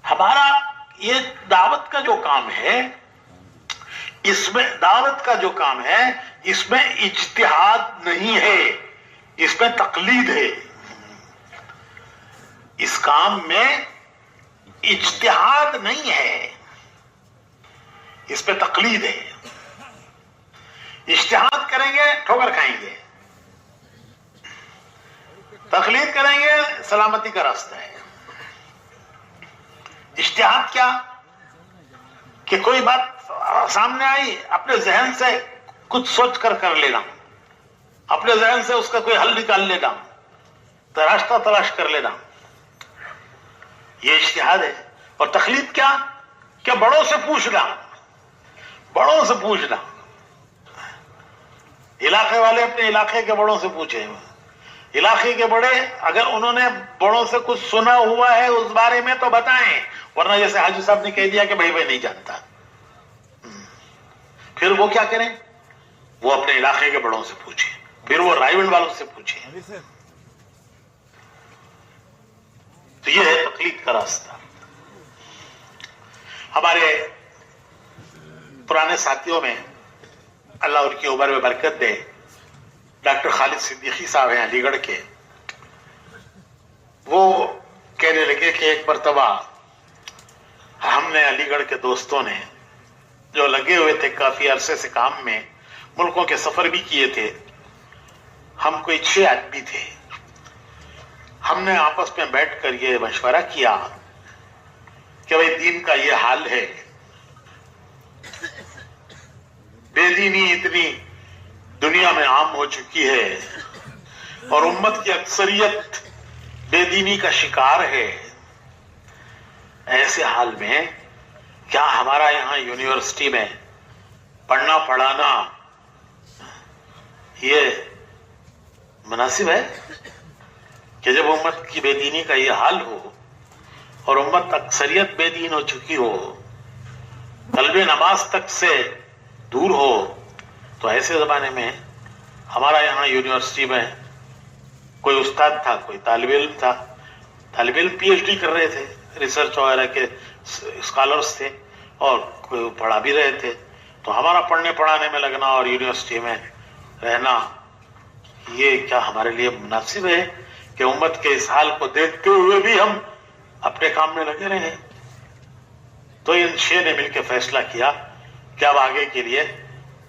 [SPEAKER 2] ہمارا یہ دعوت کا جو کام ہے، اس میں دعوت کا جو کام ہے، اس میں اجتہاد نہیں ہے، اس میں تقلید ہے۔ اس کام میں اجتہاد نہیں ہے، اس پہ تقلید ہے۔ اجتہاد کریں گے ٹھوکر کھائیں گے، تقلید کریں گے سلامتی کا راستہ ہے۔ اجتہاد کیا کہ کوئی بات سامنے آئی، اپنے ذہن سے کچھ سوچ کر لینا، اپنے ذہن سے اس کا کوئی حل نکال لینا، راستہ تلاش کر لینا، یہ اجتہاد ہے۔ اور تقلید کیا کہ بڑوں سے پوچھنا، بڑوں سے پوچھنا، علاقے والے اپنے علاقے کے بڑوں سے پوچھیں، علاقے کے بڑے اگر انہوں نے بڑوں سے کچھ سنا ہوا ہے اس بارے میں تو بتائیں، ورنہ جیسے حاجی صاحب نے کہہ دیا کہ بھائی نہیں جانتا، پھر وہ کیا کریں؟ وہ اپنے علاقے کے بڑوں سے پوچھیں، پھر وہ رائیونڈ والوں سے پوچھیں۔ تو یہ ہے تقلید کا راستہ۔ ہمارے پرانے ساتھیوں میں اللہ ان کی عمر میں برکت دے، ڈاکٹر خالد صدیقی صاحب ہیں علی گڑھ کے، وہ کہنے لگے کہ ایک مرتبہ ہم نے علی گڑھ کے دوستوں نے جو لگے ہوئے تھے کافی عرصے سے کام میں، ملکوں کے سفر بھی کیے تھے، ہم کوئی 6 آدمی تھے، ہم نے آپس میں بیٹھ کر یہ مشورہ کیا کہ بھائی دین کا یہ حال ہے، بے دینی اتنی دنیا میں عام ہو چکی ہے اور امت کی اکثریت بے دینی کا شکار ہے، ایسے حال میں کیا ہمارا یہاں یونیورسٹی میں پڑھنا پڑھانا یہ مناسب ہے کہ جب امت کی بے دینی کا یہ حال ہو اور امت اکثریت بے دین ہو چکی ہو، قلب نماز تک سے دور ہو، تو ایسے زمانے میں ہمارا یہاں یونیورسٹی میں کوئی استاد تھا، کوئی طالب علم تھا، طالب علم پی ایچ ڈی کر رہے تھے، ریسرچ وغیرہ کے اسکالرس تھے اور کوئی پڑھا بھی رہے تھے، تو ہمارا پڑھنے پڑھانے میں لگنا اور یونیورسٹی میں رہنا یہ کیا ہمارے لیے مناسب ہے کہ امت کے اس حال کو دیکھتے ہوئے بھی ہم اپنے کام میں لگے رہے؟ تو ان 6 نے مل کے فیصلہ کیا کہ اب آگے کے لیے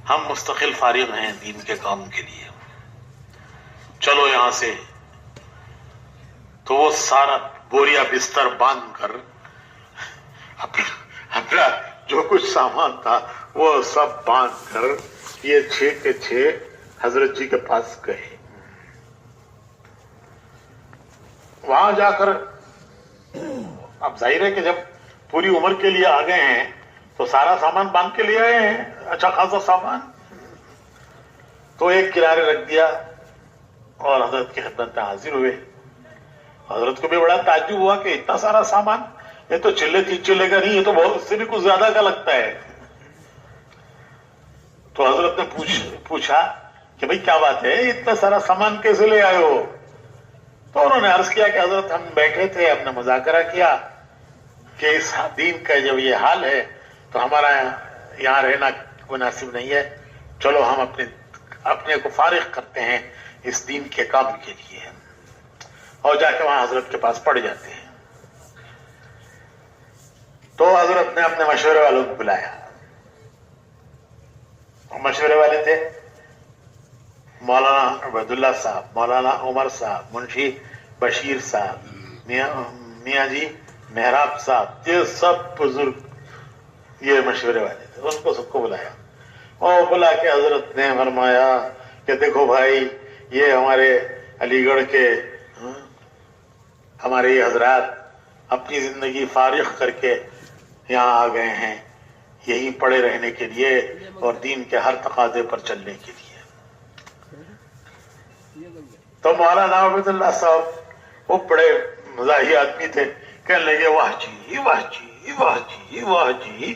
[SPEAKER 2] ہم مستقل فارغ ہیں دین کے کام کے لیے، چلو یہاں سے۔ تو وہ سارا بوریا بستر باندھ کر اپنا جو کچھ سامان تھا وہ سب باندھ کر یہ 6 کے 6 حضرت جی کے پاس گئے۔ وہاں جا کر اب ظاہر ہے کہ جب پوری عمر کے لیے آ گئے ہیں تو سارا سامان باندھ کے لے آئے ہیں، اچھا خاصا سامان، تو ایک کنارے رکھ دیا اور حضرت کی خدمت میں حاضر ہوئے۔ حضرت کو بھی بڑا تعجب ہوا کہ اتنا سارا سامان، یہ تو چلے گا نہیں، یہ تو بہت اس سے بھی کچھ زیادہ کا لگتا ہے۔ تو حضرت نے پوچھا کہ بھئی کیا بات ہے، اتنا سارا سامان کیسے لے آئے ہو؟ تو انہوں نے عرض کیا کہ حضرت ہم بیٹھے تھے، ہم نے مذاکرہ کیا کہ اس دین کا جب یہ حال ہے تو ہمارا یہاں رہنا مناسب نہیں ہے، چلو ہم اپنے کو فارغ کرتے ہیں اس دین کے کام کے لیے، اور جا کے وہاں حضرت کے پاس پڑ جاتے ہیں۔ تو حضرت نے اپنے مشورے والوں کو بلایا، مشورے والے تھے مولانا عبیداللہ صاحب، مولانا عمر صاحب، منشی بشیر صاحب، میاں جی محراب صاحب، یہ سب بزرگ یہ مشورے والے تھے، ان کو سب کو بلایا اور بلا کے حضرت نے فرمایا کہ دیکھو بھائی، یہ ہمارے علی گڑھ کے ہمارے یہ حضرات اپنی زندگی فارغ کر کے یہاں آ گئے ہیں یہیں پڑے رہنے کے لیے اور دین کے ہر تقاضے پر چلنے کے لیے۔ تو مولانا عبیداللہ صاحب وہ بڑے مزاحی آدمی تھے، کہنے لگے واہ جی واہ جی واہ جی واہ جی،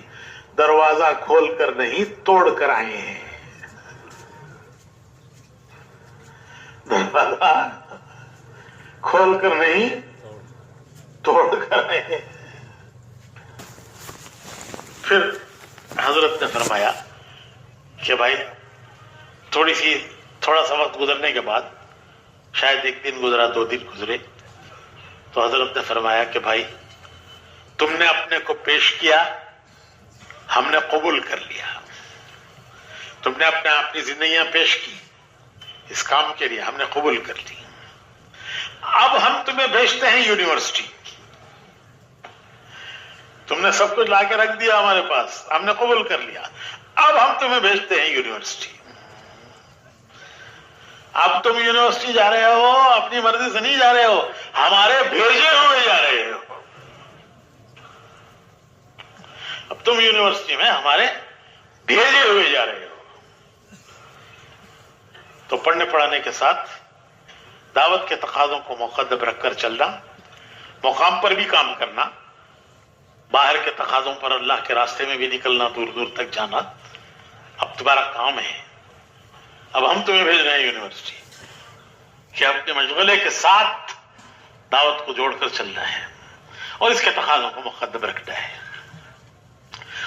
[SPEAKER 2] دروازہ کھول کر نہیں توڑ کر آئے ہیں، دروازہ کھول کر نہیں توڑ کر آئے ہیں۔ پھر حضرت نے فرمایا کہ بھائی تھوڑا سا وقت گزرنے کے بعد، شاید 1 دن گزرا 2 دن گزرے، تو حضرت نے فرمایا کہ بھائی تم نے اپنے کو پیش کیا، ہم نے قبول کر لیا، تم نے اپنی زندگیاں پیش کی اس کام کے لیے، ہم نے قبول کر لی، اب ہم تمہیں بھیجتے ہیں یونیورسٹی، تم نے سب کچھ لا کے رکھ دیا ہمارے پاس، ہم نے قبول کر لیا، اب ہم تمہیں بھیجتے ہیں یونیورسٹی۔ اب تم یونیورسٹی جا رہے ہو، اپنی مرضی سے نہیں جا رہے ہو، ہمارے بھیجے ہوئے جا رہے ہو، اب تم یونیورسٹی میں ہمارے بھیجے ہوئے جا رہے ہو۔ تو پڑھنے پڑھانے کے ساتھ دعوت کے تقاضوں کو مقدم رکھ کر چلنا، مقام پر بھی کام کرنا، باہر کے تقاضوں پر اللہ کے راستے میں بھی نکلنا، دور دور تک جانا، اب تمہارا کام ہے، اب ہم تمہیں بھیج رہے ہیں یونیورسٹی کہ اپنے مشغلے کے ساتھ دعوت کو جوڑ کر چلنا ہے اور اس کے تقاضوں کو مقدم رکھنا ہے۔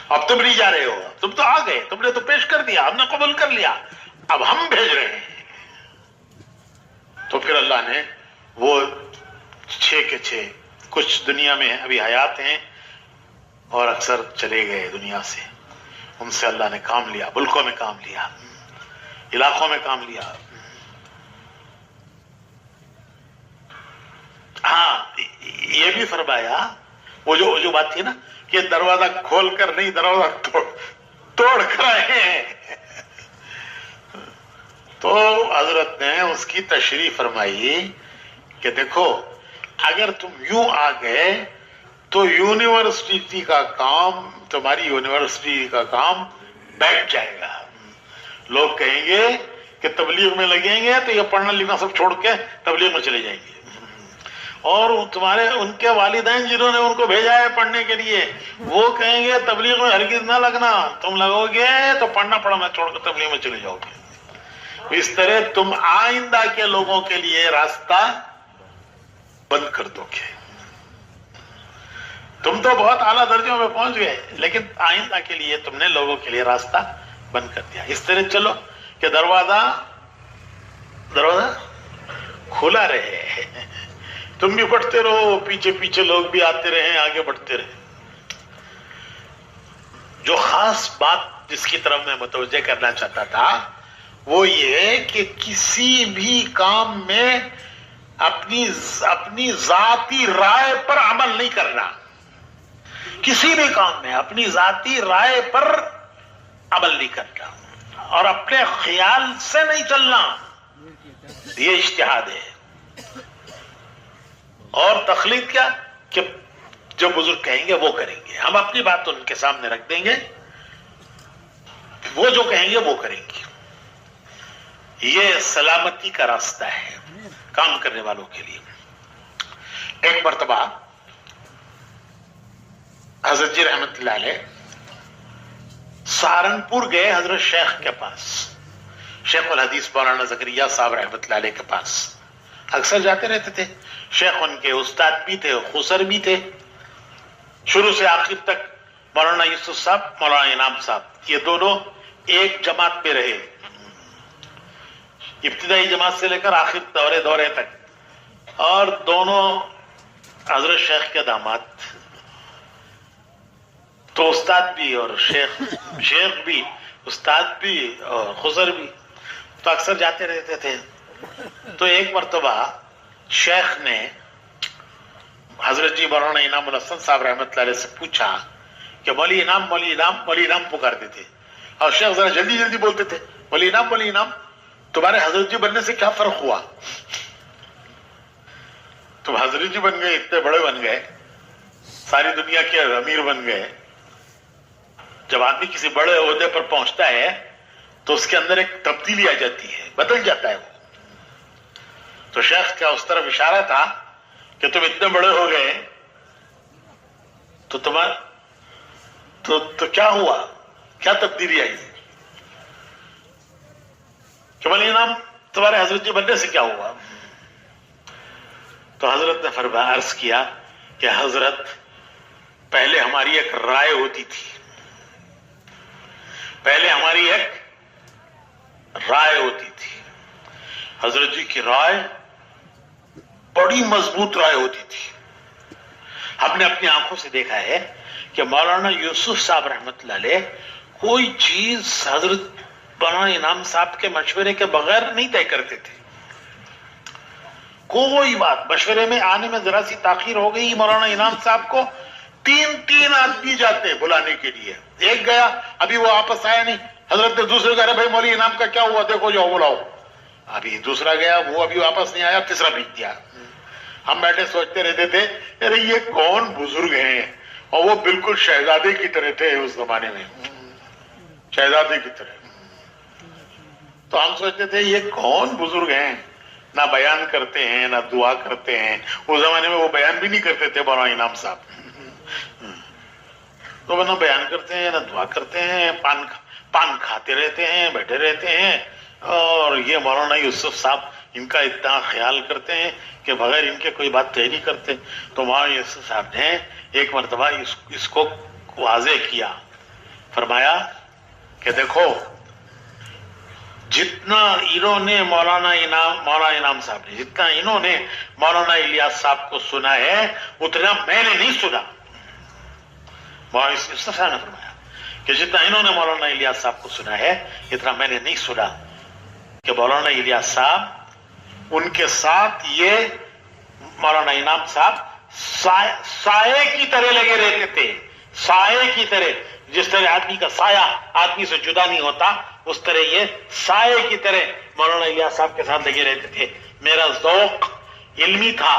[SPEAKER 2] اب تم نہیں جا رہے ہو، تم تو آ گئے، تم نے تو پیش کر دیا، ہم نے قبول کر لیا، اب ہم بھیج رہے ہیں۔ تو پھر اللہ نے وہ 6 کے 6 کچھ دنیا میں ابھی حیات ہیں اور اکثر چلے گئے دنیا سے. ان سے اللہ نے کام لیا، ملکوں میں کام لیا، علاقوں میں کام لیا. ہاں یہ بھی فرمایا، وہ جو بات تھی نا کہ دروازہ کھول کر نہیں، دروازہ توڑ کر آئے ہیں. تو حضرت نے اس کی تشریح فرمائی کہ دیکھو اگر تم یوں آ گئے تو یونیورسٹی کا کام، تمہاری یونیورسٹی کا کام بیٹھ جائے گا. لوگ کہیں گے کہ تبلیغ میں لگیں گے تو یہ پڑھنا لکھنا سب چھوڑ کے تبلیغ میں چلے جائیں گے. اور تمہارے ان کے والدین جنہوں نے ان کو بھیجا ہے پڑھنے کے لیے، وہ کہیں گے تبلیغ میں ہرگز نہ لگنا، تم لگو گے تو پڑھنا پڑھنا چھوڑ کر تبلیغ میں چلے جاؤ گے. اس طرح تم آئندہ کے لوگوں کے لیے راستہ بند کر دو گے. تم تو بہت اعلیٰ درجوں میں پہنچ گئے، لیکن آئندہ کے لیے تم نے لوگوں کے لیے راستہ بند کر دیا. اس طرح چلو کہ دروازہ کھلا رہے، تم بھی بڑھتے رہو، پیچھے پیچھے لوگ بھی آتے رہے، آگے بڑھتے رہے. جو خاص بات جس کی طرف میں متوجہ کرنا چاہتا تھا وہ یہ کہ کسی بھی کام میں اپنی ذاتی رائے پر عمل نہیں کرنا. کسی بھی کام میں اپنی ذاتی رائے پر عمل نہیں کرنا اور اپنے خیال سے نہیں چلنا. یہ اجتہاد ہے. اور تخلیق کیا کہ جو بزرگ کہیں گے وہ کریں گے، ہم اپنی بات ان کے سامنے رکھ دیں گے، وہ جو کہیں گے وہ کریں گے. یہ سلامتی کا راستہ ہے کام کرنے والوں کے لیے. ایک مرتبہ حضرت جی رحمت اللہ علیہ سہارنپور گئے حضرت شیخ کے پاس، شیخ الحدیث مولانا زکریا صاحب رحمت اللہ علیہ کے پاس اکثر جاتے رہتے تھے. شیخ ان کے استاد بھی تھے، خسر بھی تھے. شروع سے آخر تک مولانا یوسف صاحب، مولانا انعام صاحب، یہ دونوں ایک جماعت میں رہے، ابتدائی جماعت سے لے کر آخر دورے تک. اور دونوں حضرت شیخ کے داماد، تو استاد بھی اور شیخ بھی، استاد بھی اور خسر بھی، تو اکثر جاتے رہتے تھے. تو ایک مرتبہ شیخ نے حضرت جی مولانا انعام الحسن صاحب رحمت اللہ علیہ سے پوچھا کہ مولی انعام پکارتے تھے اور شیخ ذرا جلدی جلدی بولتے تھے، مولی انعام تمہارے حضرت جی بننے سے کیا فرق ہوا؟ تم حضرت جی بن گئے، اتنے بڑے بن گئے، ساری دنیا کے امیر بن گئے. جب آدمی کسی بڑے عہدے پر پہنچتا ہے تو اس کے اندر ایک تبدیلی آ جاتی ہے، بدل جاتا ہے وہ. تو شیخ کا اس طرف اشارہ تھا کہ تم اتنے بڑے ہو گئے تو کیا ہوا، کیا تبدیلی آئی؟ کہ مولی انعام تمہارے حضرت جی بننے سے کیا ہوا؟ تو حضرت نے فرمایا، عرض کیا کہ حضرت پہلے ہماری ایک رائے ہوتی تھی، حضرت جی کی رائے بڑی مضبوط رائے ہوتی تھی. ہم نے اپنی آنکھوں سے دیکھا ہے کہ مولانا یوسف صاحب رحمت اللہ علیہ کوئی چیز حضرت مولانا انعام صاحب کے مشورے کے بغیر نہیں طے کرتے تھے. کوئی بات مشورے میں آنے میں ذرا سی تاخیر ہو گئی، مولانا انعام صاحب کو تین آدمی جاتے بلانے کے لیے. ایک گیا، ابھی وہ واپس آیا نہیں، حضرت نے دوسرے کہا بھائی مولی انعام کا کیا ہوا، دیکھو جاؤ بلاؤ. ابھی دوسرا گیا، وہ ابھی واپس نہیں آیا، تیسرا بھیج دیا. ہم بیٹھے سوچتے رہتے تھے ارے یہ کون بزرگ ہیں، اور وہ بالکل شہزادے کی طرح تھے اس زمانے میں، شہزادے کی طرح. تو ہم سوچتے تھے یہ کون بزرگ ہیں، نہ بیان کرتے ہیں نہ دعا کرتے ہیں. اس زمانے میں وہ بیان بھی نہیں کرتے تھے مولانا انعام صاحب. تو نہ بیان کرتے ہیں نہ دعا کرتے ہیں، پان کھاتے رہتے ہیں، بیٹھے رہتے ہیں. اور یہ مولانا یوسف صاحب ان کا اتنا خیال کرتے ہیں کہ بغیر ان کے کوئی بات طے نہیں کرتے. تو مولانا یوسف صاحب نے ایک مرتبہ اس کو واضح کیا، فرمایا کہ دیکھو جتنا انہوں نے مولانا انعام صاحب نے، جتنا انہوں نے مولانا الیاس صاحب کو سنا ہے اتنا میں نے نہیں سنا. نے فرمایا کہ جتنا انہوں نے مولانا الیاس صاحب کو سنا ہے اتنا میں نے نہیں سنا کہ مولانا الیاس صاحب ان کے ساتھ یہ مولانا انعام صاحب سائے کی طرح لگے رہتے تھے. سائے کی طرح، جس طرح آدمی کا سایہ آدمی سے جدا نہیں ہوتا اس طرح یہ سائے کی طرح مولانا الیاس صاحب کے ساتھ لگے رہتے تھے. میرا ذوق علمی تھا،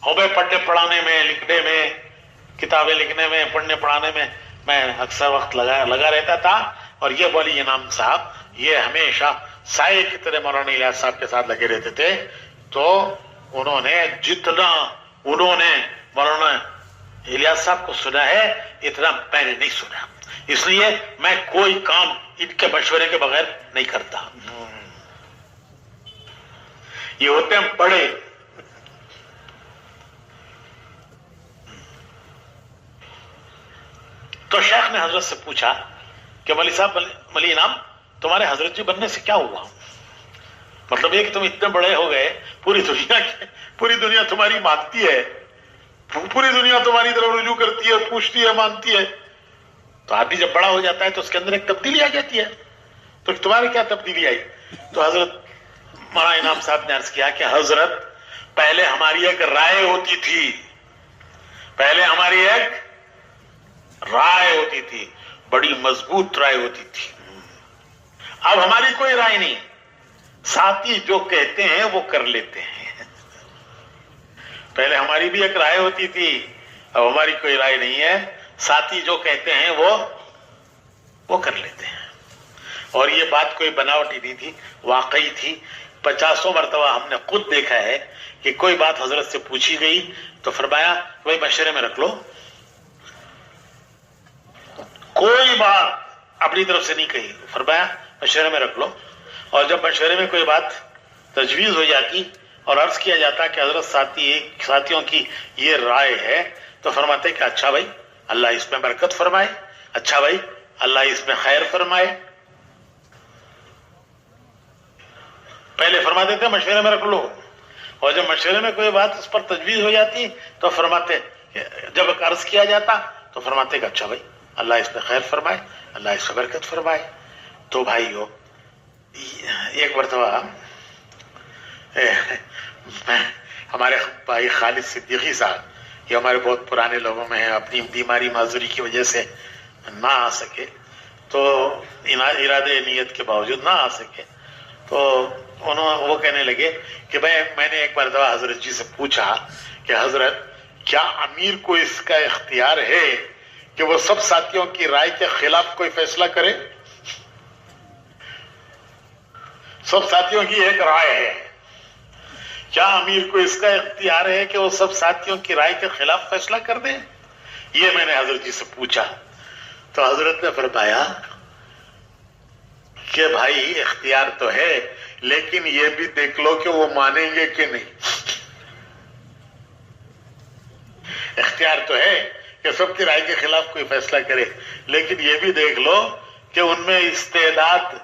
[SPEAKER 2] ہمیں پڑھنے پڑھانے میں، لکھنے میں، کتابیں لکھنے میں، پڑھنے پڑھانے میں اکثر وقت لگا رہتا تھا. اور یہ مولی انعام صاحب یہ ہمیشہ سائے کی طرح مولانا الیاس صاحب کے ساتھ لگے رہتے تھے. تو انہوں نے جتنا انہوں نے مولانا الیاس صاحب کو سنا ہے اتنا میں نے نہیں سنا. اس لیے میں کوئی کام ان کے مشورے کے بغیر نہیں کرتا. یہ ہوتے ہیں بڑے. تو شیخ نے حضرت سے پوچھا کہ ملی صاحب، ملی انعام، تمہارے حضرت جی بننے سے کیا ہوا؟ مطلب یہ کہ تم اتنے بڑے ہو گئے، پوری دنیا تمہاری مانتی ہے، پوری دنیا تمہاری طرف رجوع کرتی ہے، پوچھتی ہے، مانتی ہے. تو آدمی جب بڑا ہو جاتا ہے تو اس کے اندر ایک تبدیلی آ جاتی ہے. تو تمہاری کیا تبدیلی آئی؟ تو حضرت مولانا انعام صاحب نے عرض کیا کہ حضرت پہلے ہماری ایک رائے ہوتی تھی، پہلے ہماری ایک رائے ہوتی تھی، بڑی مضبوط رائے ہوتی تھی. اب ہماری کوئی رائے نہیں، ساتھی جو کہتے ہیں وہ کر لیتے ہیں. پہلے ہماری بھی ایک رائے ہوتی تھی، اب ہماری کوئی رائے نہیں ہے، ساتھی جو کہتے ہیں وہ کر لیتے ہیں. اور یہ بات کوئی بناوٹی نہیں تھی، واقعی تھی. 50 مرتبہ ہم نے خود دیکھا ہے کہ کوئی بات حضرت سے پوچھی گئی تو فرمایا بھائی مشورے میں رکھ لو. کوئی بات اپنی طرف سے نہیں کہی، فرمایا مشورے میں رکھ لو. اور جب مشورے میں کوئی بات تجویز ہو جاتی اور عرض کیا جاتا کہ حضرت ساتھیوں کی یہ رائے ہے تو فرماتے کہ اچھا بھائی اللہ اس میں برکت فرمائے، اچھا بھائی اللہ اس میں خیر فرمائے. پہلے فرماتے تھے مشورے میں رکھ لو، اور جب مشورے میں کوئی بات اس پر تجویز ہو جاتی تو فرماتے، جب عرض کیا جاتا تو فرماتے کہ اچھا بھائی اللہ اس میں خیر فرمائے، اللہ اس میں برکت فرمائے. تو بھائیو، ایک مرتبہ ہمارے بھائی خالد صدیقی صاحب، یہ ہمارے بہت پرانے لوگوں میں ہیں، اپنی بیماری معذوری کی وجہ سے نہ آ سکے، تو ارادے نیت کے باوجود نہ آ سکے. تو وہ کہنے لگے کہ میں نے ایک مرتبہ حضرت جی سے پوچھا کہ حضرت کیا امیر کو اس کا اختیار ہے کہ وہ سب ساتھیوں کی رائے کے خلاف کوئی فیصلہ کرے؟ سب ساتھیوں کی ایک رائے ہے، کیا امیر کو اس کا اختیار ہے کہ وہ سب ساتھیوں کی رائے کے خلاف فیصلہ کر دیں؟ یہ میں نے حضرت جی سے پوچھا. تو حضرت نے فرمایا کہ بھائی اختیار تو ہے، لیکن یہ بھی دیکھ لو کہ وہ مانیں گے کہ نہیں. اختیار تو ہے کہ سب کی رائے کے خلاف کوئی فیصلہ کرے، لیکن یہ بھی دیکھ لو کہ ان میں یہ استعداد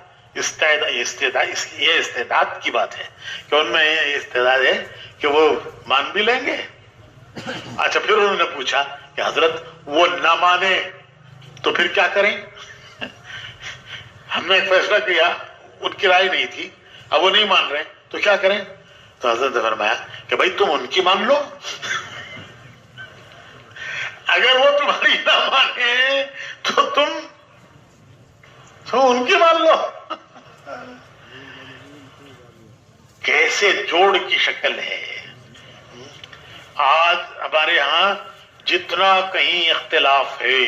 [SPEAKER 2] کی بات ہے کہ ان میں یہ استعداد ہے کہ وہ مان بھی لیں گے. اچھا، پھر انہوں نے پوچھا کہ حضرت وہ نہ مانے تو پھر کیا کریں؟ ہم نے ایک فیصلہ کیا، ان کی رائے نہیں تھی، اب وہ نہیں مان رہے تو کیا کریں؟ تو حضرت نے فرمایا کہ بھائی تم ان کی مان لو، اگر وہ تمہاری نہ مانے تو تم ان کی مان لو. کیسے جوڑ کی شکل ہے. آج ہمارے ہاں جتنا کہیں اختلاف ہے،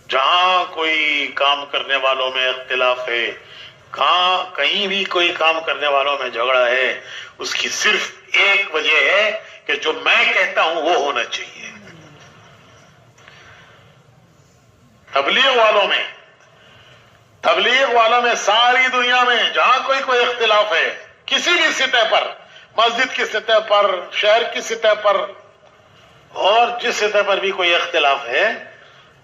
[SPEAKER 2] جہاں کوئی کام کرنے والوں میں اختلاف ہے، کہیں بھی کوئی کام کرنے والوں میں جھگڑا ہے، اس کی صرف ایک وجہ ہے کہ جو میں کہتا ہوں وہ ہونا چاہیے. تبلیغ والوں میں ساری دنیا میں جہاں کوئی اختلاف ہے، کسی بھی سطح پر، مسجد کی سطح پر، شہر کی سطح پر، اور جس سطح پر بھی کوئی اختلاف ہے،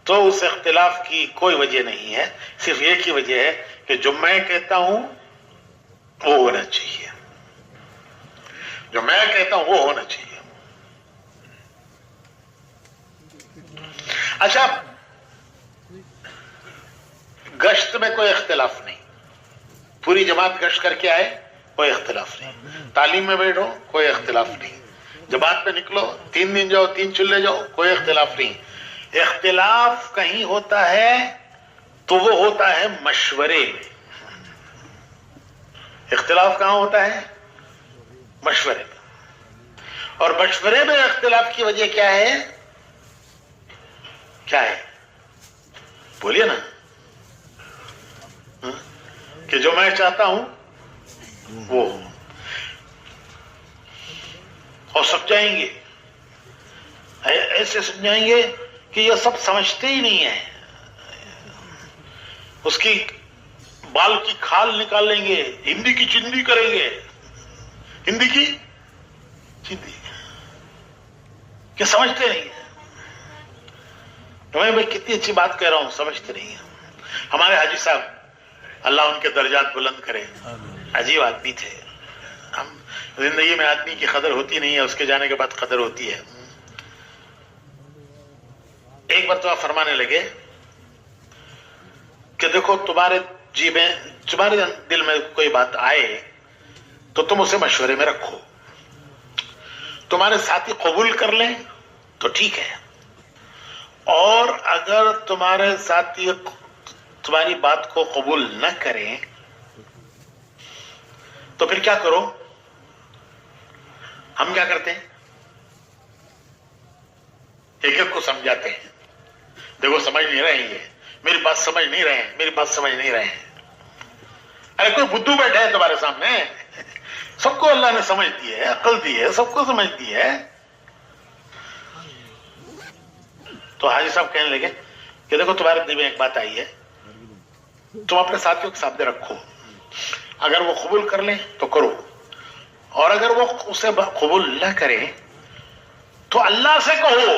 [SPEAKER 2] تو اس اختلاف کی کوئی وجہ نہیں ہے، صرف ایک ہی وجہ ہے کہ جو میں کہتا ہوں وہ ہونا چاہیے، جو میں کہتا ہوں وہ ہونا چاہیے۔ اچھا، گشت میں کوئی اختلاف نہیں، پوری جماعت گشت کر کے آئے کوئی اختلاف نہیں، تعلیم میں بیٹھو کوئی اختلاف نہیں، جماعت پہ نکلو 3 دن جاؤ 3 چلے جاؤ کوئی اختلاف نہیں۔ اختلاف کہیں ہوتا ہے تو وہ ہوتا ہے مشورے میں۔ اختلاف کہاں ہوتا ہے؟ مشورے میں۔ اور مشورے میں اختلاف کی وجہ کیا ہے؟ کیا ہے؟ بولیے نا، کہ جو میں چاہتا ہوں وہ، اور سمجھائیں گے، ایسے سمجھائیں گے کہ یہ سب سمجھتے ہی نہیں ہیں، اس کی بال کی کھال نکالیں گے، ہندی کی چندی کریں گے، ہندی کی چندی، کہ سمجھتے نہیں ہیں۔ میں کتنی اچھی بات کہہ رہا ہوں، سمجھتے نہیں ہیں۔ ہمارے حاجی صاحب اللہ ان کے درجات بلند کرے، عجیب آدمی تھے۔ ہم زندگی میں آدمی کی قدر ہوتی نہیں ہے، اس کے جانے کے بعد قدر ہوتی ہے۔ ایک مرتبہ فرمانے لگے کہ دیکھو تمہارے جی میں، تمہارے دل میں کوئی بات آئے تو تم اسے مشورے میں رکھو، تمہارے ساتھی قبول کر لیں تو ٹھیک ہے، اور اگر تمہارے ساتھی تمہاری بات کو قبول نہ کریں تو پھر کیا کرو؟ ہم کیا کرتے ہیں؟ ایک ایک کو سمجھاتے ہیں، دیکھو سمجھ نہیں رہے ہیں، میری بات سمجھ نہیں رہے ہیں، میری بات سمجھ نہیں رہے ہیں۔ ارے کوئی بدھو بیٹھا ہے تمہارے سامنے، سب کو اللہ نے سمجھ دی ہے، عقل دی ہے، سب کو سمجھ دی ہے۔ تو حاجی صاحب کہنے لگے کہ دیکھو تمہارے دل میں ایک بات آئی ہے، تم اپنے ساتھیوں کے سامنے رکھو، اگر وہ قبول کر لیں تو کرو، اور اگر وہ اسے قبول نہ کریں تو اللہ سے کہو،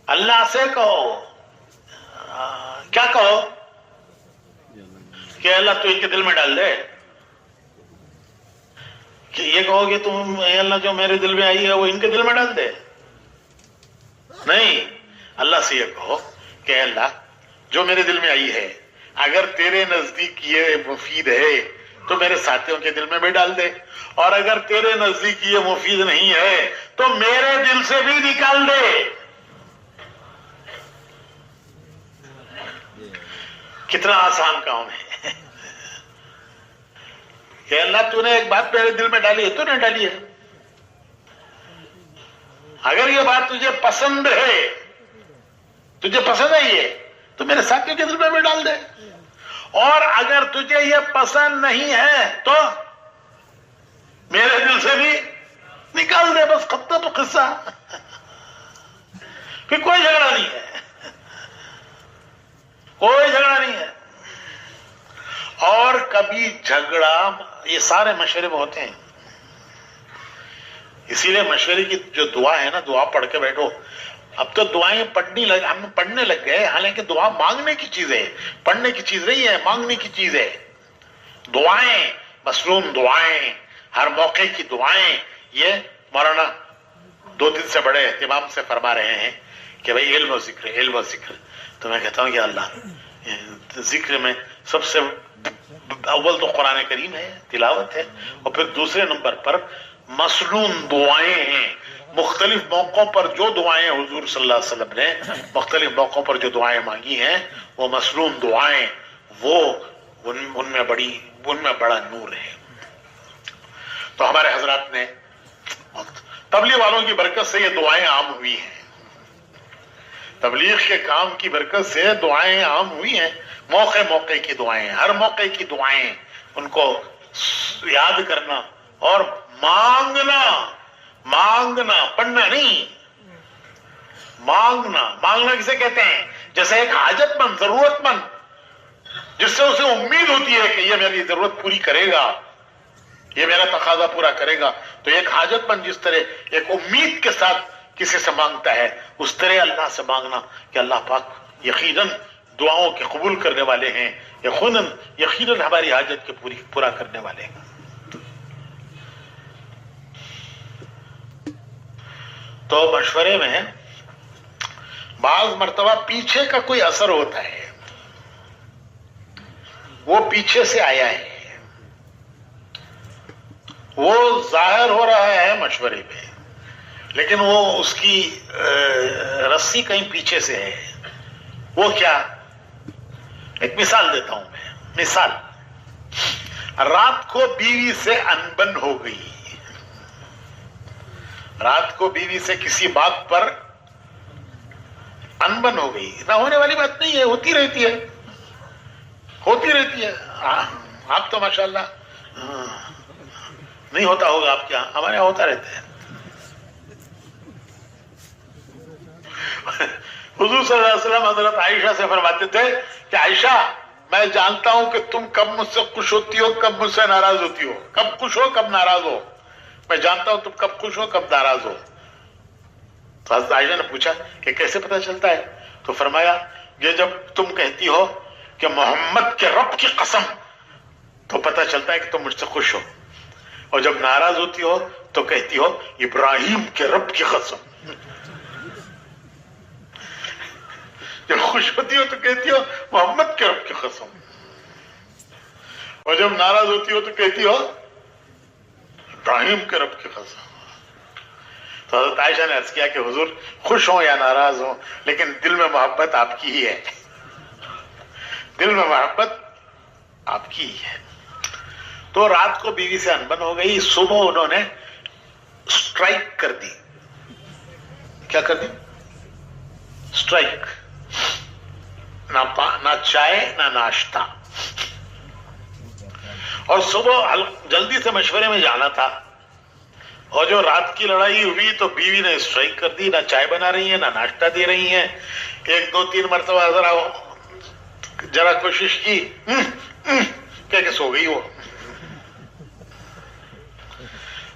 [SPEAKER 2] اللہ سے کہو۔ کیا کہو؟ کہ اللہ تو ان کے دل میں ڈال دے، کہ یہ کہو کہ تم اے اللہ جو میرے دل میں آئی ہے وہ ان کے دل میں ڈال دے؟ نہیں، اللہ سے یہ کہو کہ اے اللہ جو میرے دل میں آئی ہے اگر تیرے نزدیک یہ مفید ہے تو میرے ساتھیوں کے دل میں بھی ڈال دے، اور اگر تیرے نزدیک یہ مفید نہیں ہے تو میرے دل سے بھی نکال دے۔ کتنا آسان کام ہے کہ اللہ تو نے ایک بات میرے دل میں ڈالی ہے، تو نے ڈالی ہے، اگر یہ بات تجھے پسند ہے، تجھے پسند ہے یہ، تو میرے ساتھیوں کے دل میں بھی ڈال دے، اور اگر تجھے یہ پسند نہیں ہے تو میرے دل سے بھی نکال دے، بس ختم تو قصہ، پھر کوئی جھگڑا نہیں ہے، کوئی جھگڑا نہیں ہے۔ اور کبھی جھگڑا، یہ سارے مشورے میں ہوتے ہیں، اسی لیے مشورے کی جو دعا ہے نا، دعا پڑھ کے بیٹھو۔ اب تو دعائیں ہم پڑھنے لگ گئے، حالانکہ دعا مانگنے کی چیز ہے، پڑھنے کی چیز نہیں ہے، مانگنے کی چیز ہے۔ دعائیں، مصنون دعائیں، ہر موقع کی دعائیں، یہ مولانا 2 دن سے بڑے اہتمام سے فرما رہے ہیں کہ بھئی علم و ذکر، علم و ذکر۔ تو میں کہتا ہوں کہ اللہ ذکر میں سب سے اول تو قرآن کریم ہے، تلاوت ہے، اور پھر دوسرے نمبر پر مصنون دعائیں ہیں۔ مختلف موقعوں پر جو دعائیں حضور صلی اللہ علیہ وسلم نے مختلف موقعوں پر جو دعائیں مانگی ہیں وہ مصنون دعائیں، وہ ان میں بڑا نور ہے۔ تو ہمارے حضرات نے تبلیغ والوں کی برکت سے یہ دعائیں عام ہوئی ہیں، تبلیغ کے کام کی برکت سے دعائیں عام ہوئی ہیں، موقع موقع کی دعائیں، ہر موقع کی دعائیں، ان کو یاد کرنا اور مانگنا، پڑھنا نہیں، مانگنا کسے کہتے ہیں؟ جیسے ایک حاجت مند، ضرورت مند، جس سے اسے امید ہوتی ہے کہ یہ میری ضرورت پوری کرے گا، یہ میرا تقاضا پورا کرے گا، تو ایک حاجت مند جس طرح ایک امید کے ساتھ کسی سے مانگتا ہے اس طرح اللہ سے مانگنا کہ اللہ پاک یقیناً دعاؤں کے قبول کرنے والے ہیں، یقیناً ہماری حاجت کے پورا کرنے والے ہیں۔ تو مشورے میں بعض مرتبہ پیچھے کا کوئی اثر ہوتا ہے، وہ پیچھے سے آیا ہے، وہ ظاہر ہو رہا ہے مشورے میں، لیکن وہ اس کی رسی کہیں پیچھے سے ہے۔ وہ کیا؟ ایک مثال دیتا ہوں میں۔ مثال، رات کو بیوی سے انبن ہو گئی، رات کو بیوی سے کسی بات پر انبن ہو گئی۔ نہ ہونے والی بات نہیں ہے، ہوتی رہتی ہے، ہوتی رہتی ہے۔ آپ تو ماشاءاللہ نہیں ہوتا ہوگا آپ کے یہاں، ہمارے یہاں ہوتا رہتا ہے۔ حضور صلی اللہ علیہ وسلم حضرت عائشہ سے فرماتے تھے کہ عائشہ، میں جانتا ہوں کہ تم کب مجھ سے خوش ہوتی ہو، کب مجھ سے ناراض ہوتی ہو، کب خوش ہو کب ناراض ہو، میں جانتا ہوں تم کب خوش ہو کب ناراض ہو۔ تو حضرت عائشہ نے پوچھا کہ کیسے پتہ چلتا ہے؟ تو فرمایا یہ جب تم کہتی ہو کہ محمد کے رب کی قسم، تو پتہ چلتا ہے کہ تم مجھ سے خوش ہو، اور جب ناراض ہوتی ہو تو کہتی ہو ابراہیم کے رب کی قسم۔ جب خوش ہوتی ہو تو کہتی ہو محمد کے رب کی قسم، اور جب ناراض ہوتی ہو تو کہتی ہو ابراہیم کے رب کی قسم۔ تو حضرت عائشہ نے عرض کیا کہ حضور خوش ہوں یا ناراض ہوں، لیکن دل میں محبت آپ کی ہی ہے، دل میں محبت آپ کی ہی ہے۔ تو رات کو بیوی سے انبن ہو گئی، صبح انہوں نے اسٹرائک کر دی۔ کیا کر دی؟ اسٹرائک۔ نہ چائے نہ ناشتہ، اور صبح جلدی سے مشورے میں جانا تھا، اور جو رات کی لڑائی ہوئی تو بیوی نے اسٹرائک کر دی، نہ چائے بنا رہی ہیں نہ ناشتہ دے رہی ہیں۔ ایک دو تین مرتبہ ذرا کوشش کی، کہہ کے سو گئی وہ۔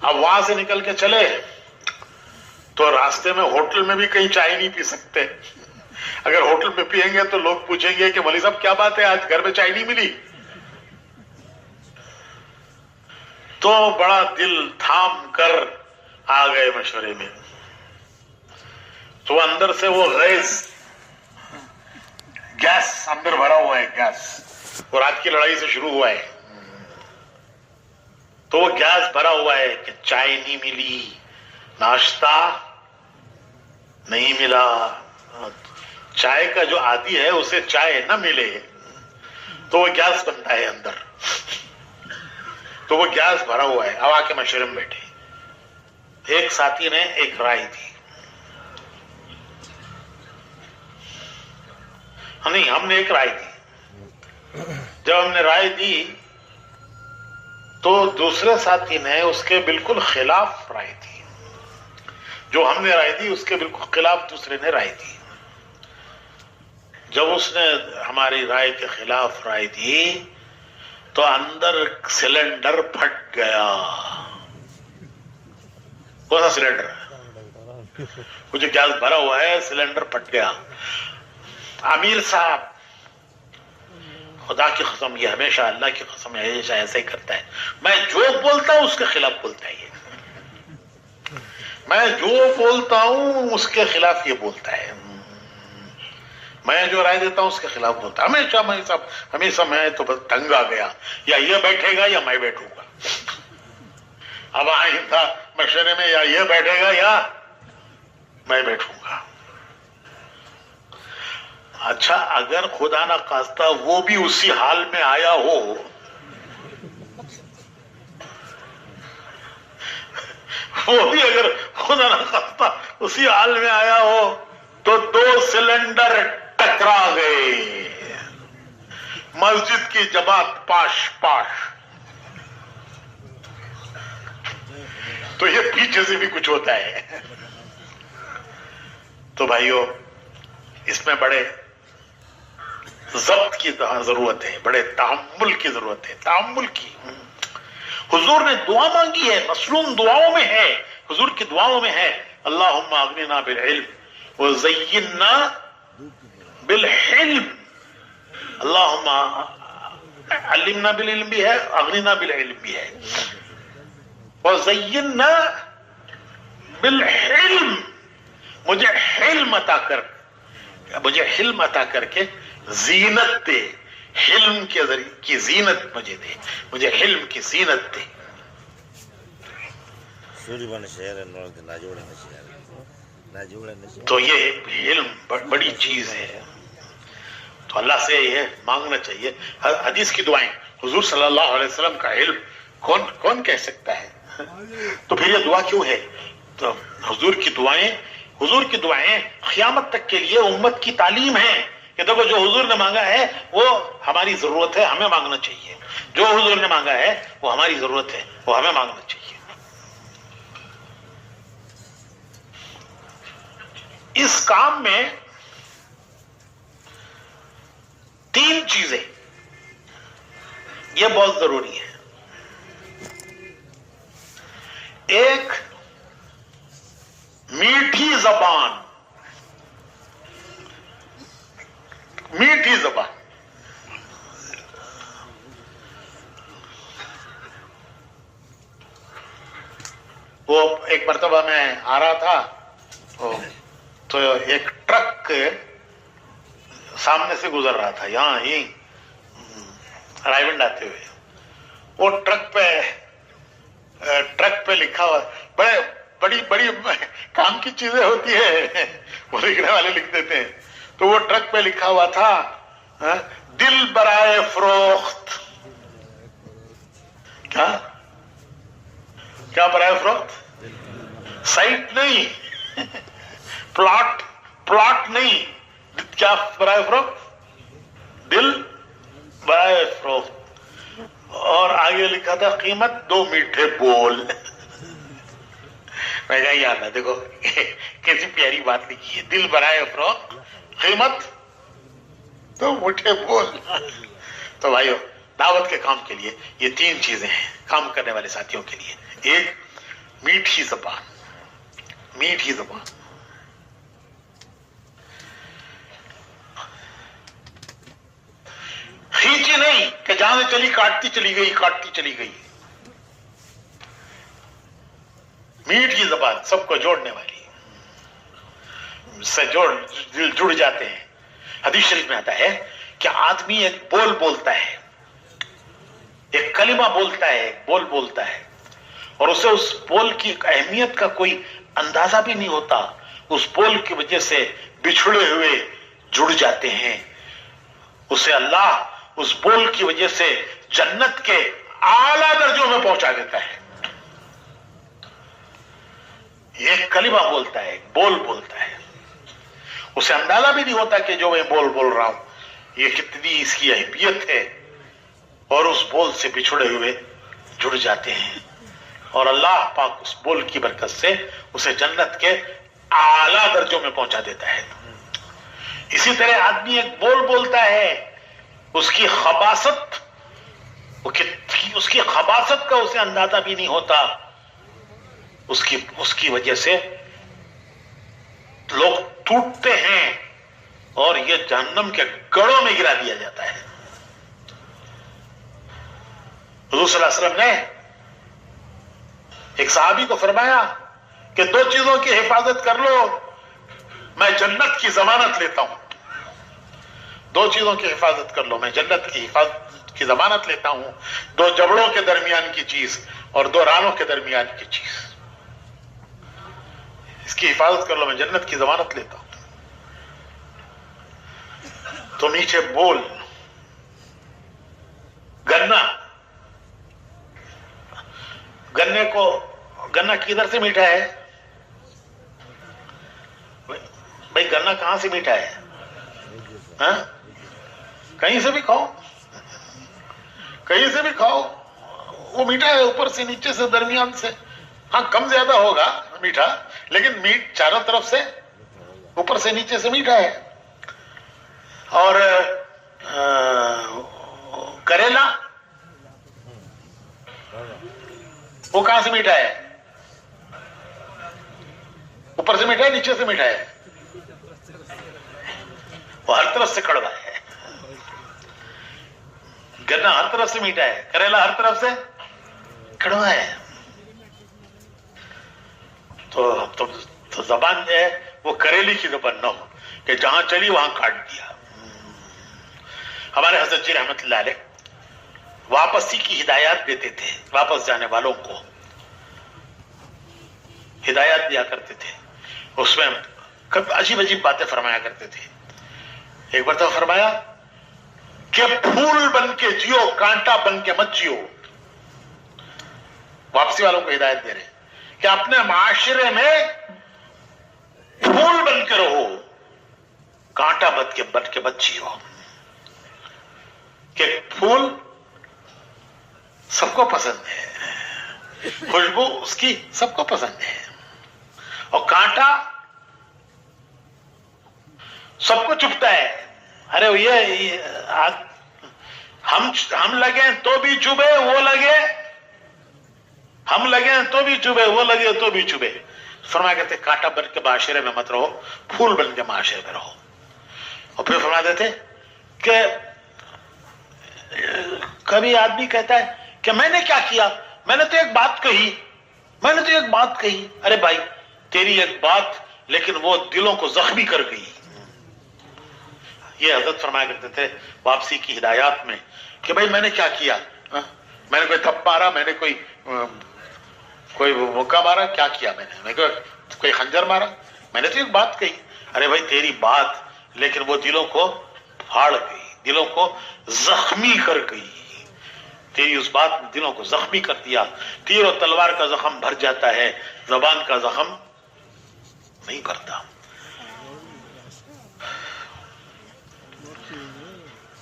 [SPEAKER 2] اب وہاں سے نکل کے چلے تو راستے میں ہوٹل میں بھی کہیں چائے نہیں پی سکتے، اگر ہوٹل میں پیئیں گے تو لوگ پوچھیں گے کہ مولوی صاحب کیا بات ہے آج گھر میں چائے نہیں ملی؟ تو بڑا دل تھام کر آ گئے مشورے میں۔ تو اندر سے وہ گیس اندر بھرا ہوا ہے، گیس وہ رات کی لڑائی سے شروع ہوا ہے، تو وہ گیس بھرا ہوا ہے کہ چائے نہیں ملی، ناشتہ نہیں ملا۔ چائے کا جو عادی ہے اسے چائے نہ ملے تو وہ گیس بنتا ہے اندر، تو وہ گیس بھرا ہوا ہے۔ اب آ کے مشورے میں بیٹھے، ایک ساتھی نے ایک رائے دی، نہیں ہم نے ایک رائے دی۔ جب ہم نے رائے دی تو دوسرے ساتھی نے اس کے بالکل خلاف رائے دی، جو ہم نے رائے دی اس کے بالکل خلاف دوسرے نے رائے دی۔ جب اس نے ہماری رائے کے خلاف رائے دی تو اندر سلنڈر پھٹ گیا۔ کون سا سلنڈر؟ کچھ گیس بھرا ہوا ہے، سلنڈر پھٹ گیا۔ امیر صاحب خدا کی قسم، یہ ہمیشہ اللہ کی قسم ہمیشہ ایسا ہی کرتا ہے، میں جو بولتا ہوں اس کے خلاف بولتا ہے یہ، میں جو بولتا ہوں اس کے خلاف یہ بولتا ہے، میں جو رائے دیتا ہوں اس کے خلاف بولتا ہے ہمیشہ۔ ہمیشہ میں تو بس تنگ آ گیا، یا یہ بیٹھے گا یا میں بیٹھوں گا۔ اب آئندہ مشورے میں یا یہ بیٹھے گا یا میں بیٹھوں گا۔ اچھا اگر خدا نہ خواستہ وہ بھی اسی حال میں آیا ہو، وہ بھی اگر خدا نہ خواستہ اسی حال میں آیا ہو تو دو سلنڈر ٹکرا گئے، مسجد کی جماعت پاش پاش، تو یہ پیچھے سے بھی کچھ ہوتا ہے۔ تو بھائیو اس میں بڑے ضبط کی ضرورت ہے، بڑے تحمل کی ضرورت ہے، تحمل کی۔ حضور نے دعا مانگی ہے، مصنون دعاؤں میں ہے، حضور کی دعاؤں میں ہے اللهم اغننا بالعلم وزينا بالحلم. اللهم علمنا بالعلم بھی ہے, اغننا بالعلم بھی ہے, وزینا بالحلم, مجھے حلم عطا کر, مجھے حلم عطا کر کے زینت دے, حلم کے ذریعے کی زینت مجھے دے, مجھے حلم کی زینت دے. تو یہ علم بڑی چیز ہے, تو اللہ سے یہ مانگنا چاہیے. حدیث کی دعائیں, حضور صلی اللہ علیہ وسلم کا علم کون کہہ سکتا ہے؟ تو پھر یہ دعا کیوں ہے؟ تو حضور کی دعائیں قیامت تک کے لیے امت کی تعلیم ہے کہ دیکھو جو حضور نے مانگا ہے وہ ہماری ضرورت ہے, ہمیں مانگنا چاہیے. جو حضور نے مانگا ہے وہ ہماری ضرورت ہے, وہ ہمیں مانگنا چاہیے. اس کام میں 3 چیزیں یہ بہت ضروری ہے. ایک میٹھی زبان, میٹھی زبان. وہ ایک مرتبہ میں آ رہا تھا تو ایک ٹرک سامنے سے گزر رہا تھا, یہاں ہی رائے آتے ہوئے. وہ ٹرک پہ لکھا ہوا, بڑی کام کی چیزیں ہوتی ہے وہ لکھنے والے لکھ دیتے ہیں. تو وہ ٹرک پہ لکھا ہوا تھا دل برائے فروخت. کیا برائے فروخت؟ سائٹ نہیں, پلاٹ نہیں, کیا برائے فروخت؟ دل برائے فروخت. اور آگے لکھا تھا قیمت 2 میٹھے بول. میں کہا یاد ہے, دیکھو کیسی پیاری بات لکھی ہے, دل برائے فروخت, قیمت 2 میٹھے بول. تو بھائیو دعوت کے کام کے لیے یہ 3 چیزیں ہیں کام کرنے والے ساتھیوں کے لیے. ایک میٹھی زبان, میٹھی زبان. کھینچی نہیں کہ جہاں سے چلی کاٹتی چلی گئی. میٹھی زبان سب کو جوڑنے والی, سے دل جڑ جاتے ہیں. حدیث شریف میں آتا ہے کہ آدمی ایک بول بولتا ہے, ایک کلمہ بولتا ہے, بول بولتا ہے, اور اسے اس بول کی اہمیت کا کوئی اندازہ بھی نہیں ہوتا. اس بول کی وجہ سے بچھڑے ہوئے جڑ جاتے ہیں. اسے اللہ اس بول کی وجہ سے جنت کے اعلیٰ درجوں میں پہنچا دیتا ہے. یہ کلمہ بولتا ہے, بول بولتا ہے, اسے اندازہ بھی نہیں ہوتا کہ جو میں بول رہا ہوں یہ کتنی اس کی اہمیت ہے, اور اس بول سے بچھڑے ہوئے جڑ جاتے ہیں, اور اللہ پاک اس بول کی برکت سے اسے جنت کے اعلیٰ درجوں میں پہنچا دیتا ہے. اسی طرح آدمی ایک بول بولتا ہے, اس کی خباثت کا اسے اندازہ بھی نہیں ہوتا. اس کی وجہ سے لوگ ٹوٹتے ہیں اور یہ جہنم کے گڑھوں میں گرا دیا جاتا ہے. حضور صلی اللہ علیہ وسلم نے ایک صحابی کو فرمایا کہ 2 چیزوں کی حفاظت کر لو, میں جنت کی ضمانت لیتا ہوں. 2 چیزوں کی حفاظت کر لو, میں جنت کی ضمانت لیتا ہوں. 2 جبڑوں کے درمیان کی چیز اور 2 رانوں کے درمیان کی چیز, اس کی حفاظت کر لو, میں جنت کی ضمانت لیتا ہوں. تو نیچے بول, گنا کدھر سے میٹھا ہے بھائی؟ گنا کہاں سے میٹھا ہے؟ کہیں سے بھی کھاؤ, کہیں سے بھی کھاؤ, وہ میٹھا ہے اوپر سے نیچے سے درمیان سے. ہاں کم زیادہ ہوگا میٹھا, لیکن میٹ چاروں طرف سے اوپر سے نیچے سے میٹھا ہے. اور کریلا وہ کہاں سے میٹھا ہے؟ وہ اوپر سے میٹھا ہے نیچے سے میٹھا ہے, وہ ہر طرف سے کڑوا ہے. گنا ہر طرف سے میٹھا ہے, کریلا ہر طرف سے کڑوا ہے. تو زبان جو ہے وہ کریلی کی زبان نہ ہو کہ جہاں چلی وہاں کاٹ دیا. ہمارے حضرت جی رحمت اللہ علیہ واپسی کی ہدایات دیتے تھے, واپس جانے والوں کو ہدایات دیا کرتے تھے. اس میں عجیب عجیب باتیں فرمایا کرتے تھے. ایک بار تو فرمایا کہ پھول بن کے جیو, کانٹا بن کے مت جیو. واپسی والوں کو ہدایت دے رہے کہ اپنے معاشرے میں پھول بن کے رہو, کانٹا بن کے مت جیو. کہ پھول سب کو پسند ہے, خوشبو اس کی سب کو پسند ہے, اور کانٹا سب کو چبھتا ہے. ارے یہ ہم لگے تو بھی چبھے وہ لگے, ہم لگے تو بھی چبھے وہ لگے تو بھی چبھے. فرمایا کہتے کانٹا بن کے معاشرے میں مت رہو, پھول بن کے معاشرے میں رہو. اور پھر فرما دیتے کہ کبھی آدمی کہتا ہے کہ میں نے کیا کیا, میں نے تو ایک بات کہی, میں نے تو ایک بات کہی. ارے بھائی تیری ایک بات لیکن وہ دلوں کو زخمی کر گئی. یہ حضرت فرمایا کرتے تھے واپسی کی ہدایات میں کہ بھائی میں نے کیا کیا, میں نے کوئی تھپ مارا, میں نے کوئی مکہ مارا, کیا کیا میں نے کوئی خنجر مارا, میں نے تو ایک بات کہی. ارے بھائی تیری بات لیکن وہ دلوں کو پھاڑ گئی, دلوں کو زخمی کر گئی. تیری اس بات نے دلوں کو زخمی کر دیا. تیر و تلوار کا زخم بھر جاتا ہے, زبان کا زخم نہیں بھرتا.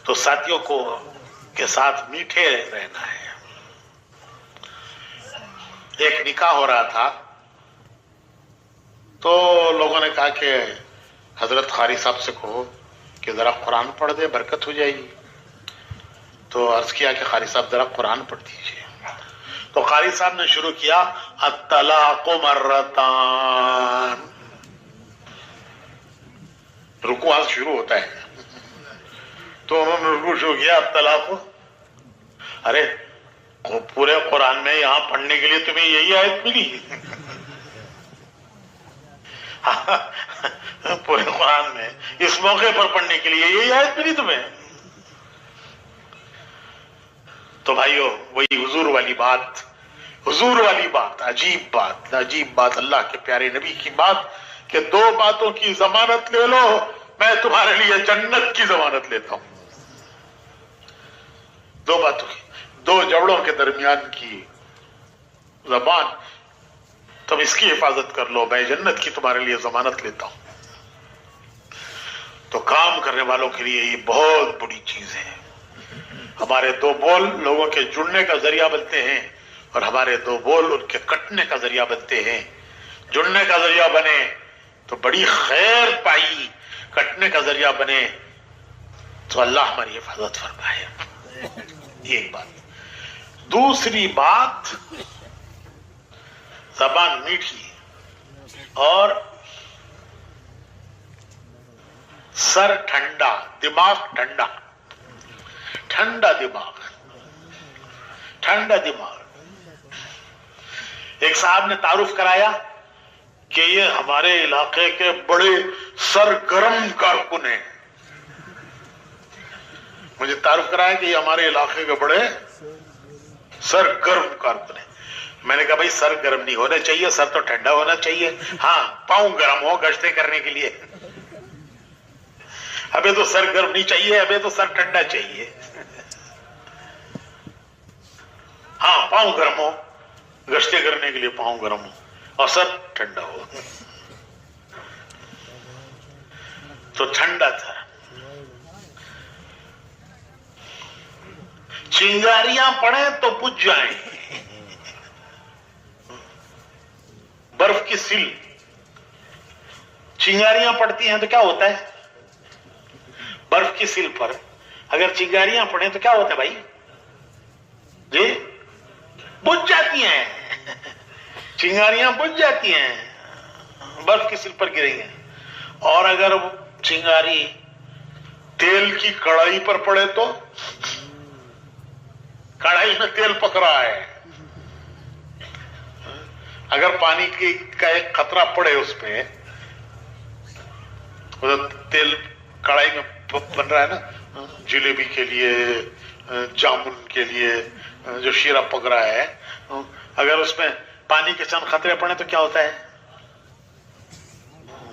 [SPEAKER 2] تو ساتھیوں کو کے ساتھ میٹھے رہنا ہے. ایک نکاح ہو رہا تھا تو لوگوں نے کہا کہ حضرت قاری صاحب سے کہو کہ ذرا قرآن پڑھ دے, برکت ہو جائے گی. تو عرض کیا کہ قاری صاحب ذرا قرآن پڑھ دیجیے. تو قاری صاحب نے شروع کیا الطلاق مرتان. رکوع وہاں سے شروع ہوتا ہے تو انہوں نے رکوع شروع کیا الطلاق. ارے پورے قرآن میں یہاں پڑھنے کے لیے تمہیں یہی آیت ملی؟ پورے قرآن میں اس موقع پر پڑھنے کے لیے یہی آیت ملی تمہیں؟ تو بھائیو وہی حضور والی بات, حضور والی بات, عجیب بات, اللہ کے پیارے نبی کی بات کہ دو باتوں کی ضمانت لے لو, میں تمہارے لیے جنت کی ضمانت لیتا ہوں. دو باتوں کی, دو جوڑوں کے درمیان کی زبان, تم اس کی حفاظت کر لو, میں جنت کی تمہارے لیے ضمانت لیتا ہوں. تو کام کرنے والوں کے لیے یہ بہت بڑی چیز ہے. ہمارے دو بول لوگوں کے جڑنے کا ذریعہ بنتے ہیں اور ہمارے دو بول ان کے کٹنے کا ذریعہ بنتے ہیں. جڑنے کا ذریعہ بنے تو بڑی خیر پائی, کٹنے کا ذریعہ بنے تو اللہ ہماری حفاظت فرمائے. یہ ایک بات. دوسری بات, زبان میٹھی اور سر ٹھنڈا, دماغ ٹھنڈا. ٹھنڈا دماغ. ایک صاحب نے تعارف کرایا کہ یہ ہمارے علاقے کے بڑے سرگرم کارکن ہیں. مجھے تعارف کرایا کہ یہ ہمارے علاقے کے بڑے سرگرم کارکن ہیں. میں نے کہا بھائی سر گرم نہیں ہونا چاہیے, سر تو ٹھنڈا ہونا چاہیے. ہاں پاؤں گرم ہو گشتیں کرنے کے لیے. ابھی تو سر گرم نہیں چاہیے, ابھی تو سر ٹھنڈا چاہیے. ہاں پاؤں گرم ہو, گشتیں کرنے کے لیے پاؤں گرم ہو اور سر ٹھنڈا ہو. تو ٹھنڈا تھا. چنگاریاں پڑیں تو بجھ جائیں. برف کی سل, چنگاریاں پڑتی ہیں تو کیا ہوتا ہے؟ برف کی سل پر اگر چنگاریاں پڑیں تو کیا ہوتا ہے بھائی؟ جی بجھ جاتی ہیں. چنگاریاں بجھ جاتی ہیں. برف کی سل پر گریں گے. اور اگر چنگاری تیل کی کڑائی پر پڑے تو کڑائی میں تیل پک رہا ہے, اگر پانی کا ایک قطرہ پڑے اس پہ, تیل کڑائی میں بن رہا ہے نا, جلیبی کے لیے, جامن کے لیے جو شیرہ پک رہا ہے, اگر اس میں پانی کے چند خطرے پڑے تو کیا ہوتا ہے؟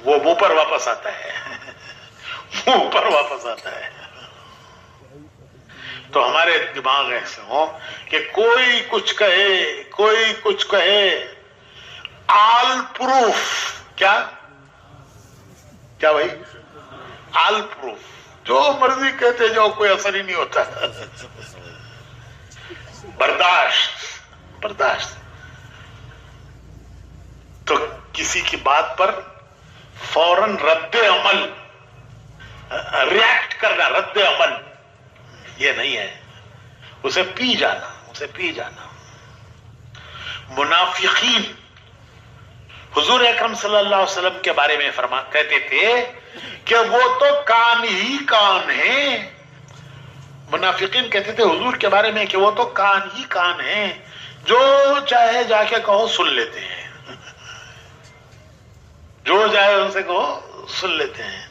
[SPEAKER 2] وہ منہ پر واپس آتا ہے, منہ پر واپس آتا ہے. تو ہمارے دماغ ایسے ہوں کہ کوئی کچھ کہے, کوئی کچھ کہے, آل پروف. کیا کیا بھائی؟ آل پروف. جو مرضی کہتے جاؤ, کوئی اثر ہی نہیں ہوتا. برداشت برداشت. تو کسی کی بات پر فوراً رد عمل, ریاکٹ کرنا, رد عمل, یہ نہیں ہے. اسے پی جانا, اسے پی جانا. منافقین حضور اکرم صلی اللہ علیہ وسلم کے بارے میں کہتے تھے کہ وہ تو کان ہی کان ہیں. منافقین کہتے تھے حضور کے بارے میں کہ وہ تو کان ہی کان ہیں, جو چاہے جا کے کہو سن لیتے ہیں, جو چاہے ان سے کہو سن لیتے ہیں.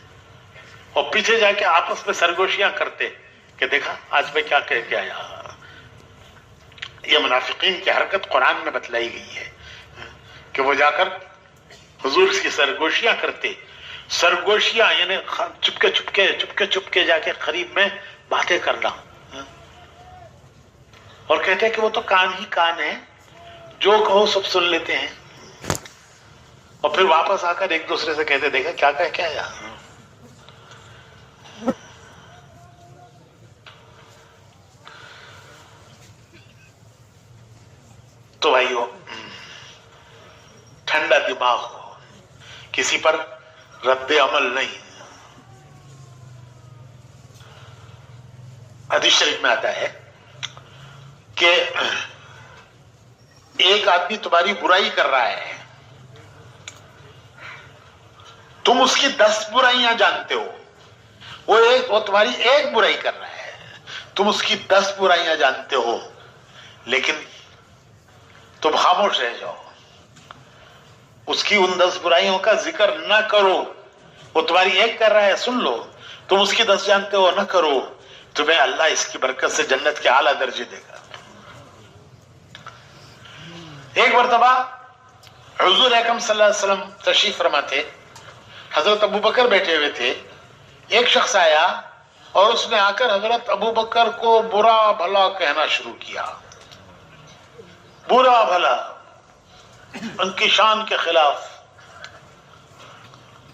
[SPEAKER 2] اور پیچھے جا کے آپس میں سرگوشیاں کرتے کہ دیکھا آج میں کیا کہہ کے آیا. یہ منافقین کی حرکت قرآن میں بتلائی گئی ہے کہ وہ جا کر حضور کی سرگوشیاں کرتے. سرگوشیاں یعنی چپکے چپکے چپکے چپکے جا کے قریب میں باتیں کرنا, اور کہتے ہیں کہ وہ تو کان ہی کان ہے, جو کہو سب سن لیتے ہیں. اور پھر واپس آ کر ایک دوسرے سے کہتے دیکھا کیا کہہ کے آیا. تو بھائیو, ٹھنڈا دماغ ہو, کسی پر رد عمل نہیں. حدیث شریف میں آتا ہے کہ ایک آدمی تمہاری برائی کر رہا ہے, تم اس کی 10 برائیاں جانتے ہو. وہ تمہاری ایک برائی کر رہا ہے, تم اس کی 10 برائیاں جانتے ہو, لیکن تم خاموش رہ جاؤ, اس کی ان 10 برائیوں کا ذکر نہ کرو. وہ تمہاری ایک کر رہا ہے, سن لو. تم اس کی 10 جانتے ہو, نہ کرو. تمہیں اللہ اس کی برکت سے جنت کے اعلیٰ درجے دے گا. ایک مرتبہ حضور اکرم صلی اللہ علیہ وسلم تشریف فرما تھے, حضرت ابو بکر بیٹھے ہوئے تھے. ایک شخص آیا اور اس نے آ کر حضرت ابو بکر کو برا بھلا کہنا شروع کیا, برا بھلا, ان کی شان کے خلاف.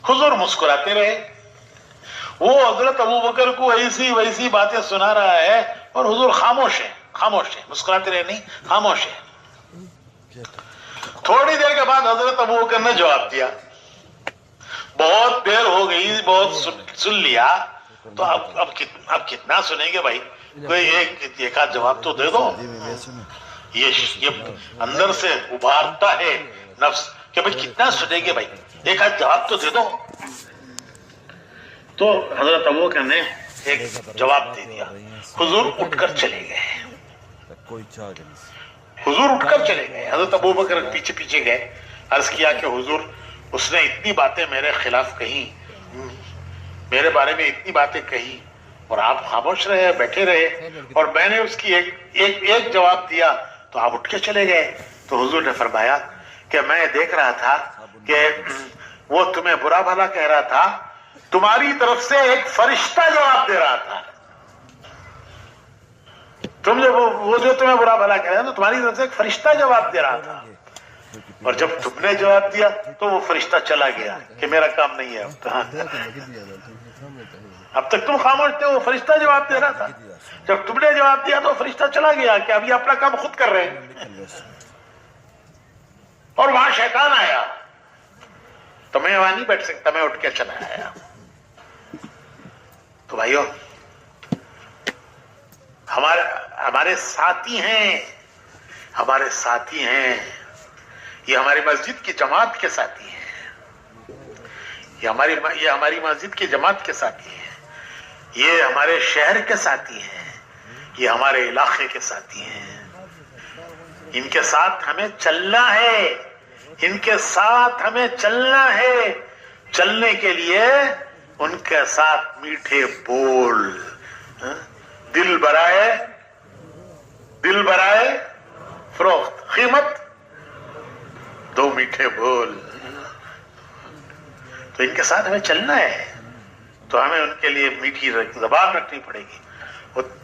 [SPEAKER 2] حضور مسکراتے رہے. وہ حضرت ابو بکر کو ایسی ویسی باتیں سنا رہا ہے اور حضور خاموش ہے, خاموش ہے, مسکراتے رہے نہیں, خاموش ہے. تھوڑی دیر کے بعد حضرت ابو بکر نے جواب دیا. بہت دیر ہو گئی, بہت سن لیا, تو اب کتنا سنیں گے بھائی, کوئی ایک آدھ جواب تو دے دو. یہ اندر سے ابھارتا ہے نفس کہ بھائی کتنا سنیں گے بھائی, ایک آدھ جواب تو دے دو. تو حضرت ابو بکر نے ایک جواب دے دیا. حضور اٹھ کر چلے گئے, حضور اٹھ کر چلے گئے. حضرت ابو بکر پیچھے پیچھے گئے, عرض کیا کہ حضور اس نے اتنی باتیں میرے خلاف کہی, میرے بارے میں اتنی باتیں کہی, اور آپ خاموش رہے, بیٹھے رہے, اور میں نے اس کی ایک جواب دیا تو آپ اٹھ کے چلے گئے. تو حضور نے فرمایا کہ میں دیکھ رہا تھا کہ وہ تمہیں برا بھلا کہہ رہا تھا, تمہاری طرف سے ایک فرشتہ جواب دے رہا تھا. تم وہ جو تمہیں برا بھلا کہہ رہا تھا, تمہاری طرف سے ایک فرشتہ جواب دے رہا تھا, اور جب تم نے جواب دیا تو وہ فرشتہ چلا گیا کہ میرا کام نہیں ہے. اب تک تم خاموش تھے, وہ فرشتہ جواب دے رہا تھا. جب تم نے جواب دیا تو فرشتہ چلا گیا کہ اب یہ اپنا کام خود کر رہے ہیں. اور وہاں شیطان آیا تو میں وہاں نہیں بیٹھ سکتا, میں اٹھ کے چلا آیا. تو بھائیو, ہمارے ساتھی ہیں, ہمارے ساتھی ہیں, یہ ہماری مسجد کی جماعت کے ساتھی ہیں. یہ ہماری مسجد کی جماعت کے ساتھی ہیں، یہ ہمارے شہر کے ساتھی ہیں، یہ ہمارے علاقے کے ساتھی ہیں، ان کے ساتھ ہمیں چلنا ہے، ان کے ساتھ ہمیں چلنا ہے۔ چلنے کے لیے ان کے ساتھ میٹھے بول، دل برائے فروخت، قیمت دو میٹھے بول۔ تو ان کے ساتھ ہمیں چلنا ہے، تو ہمیں ان کے لیے میٹھی زبان رکھنی پڑے گی،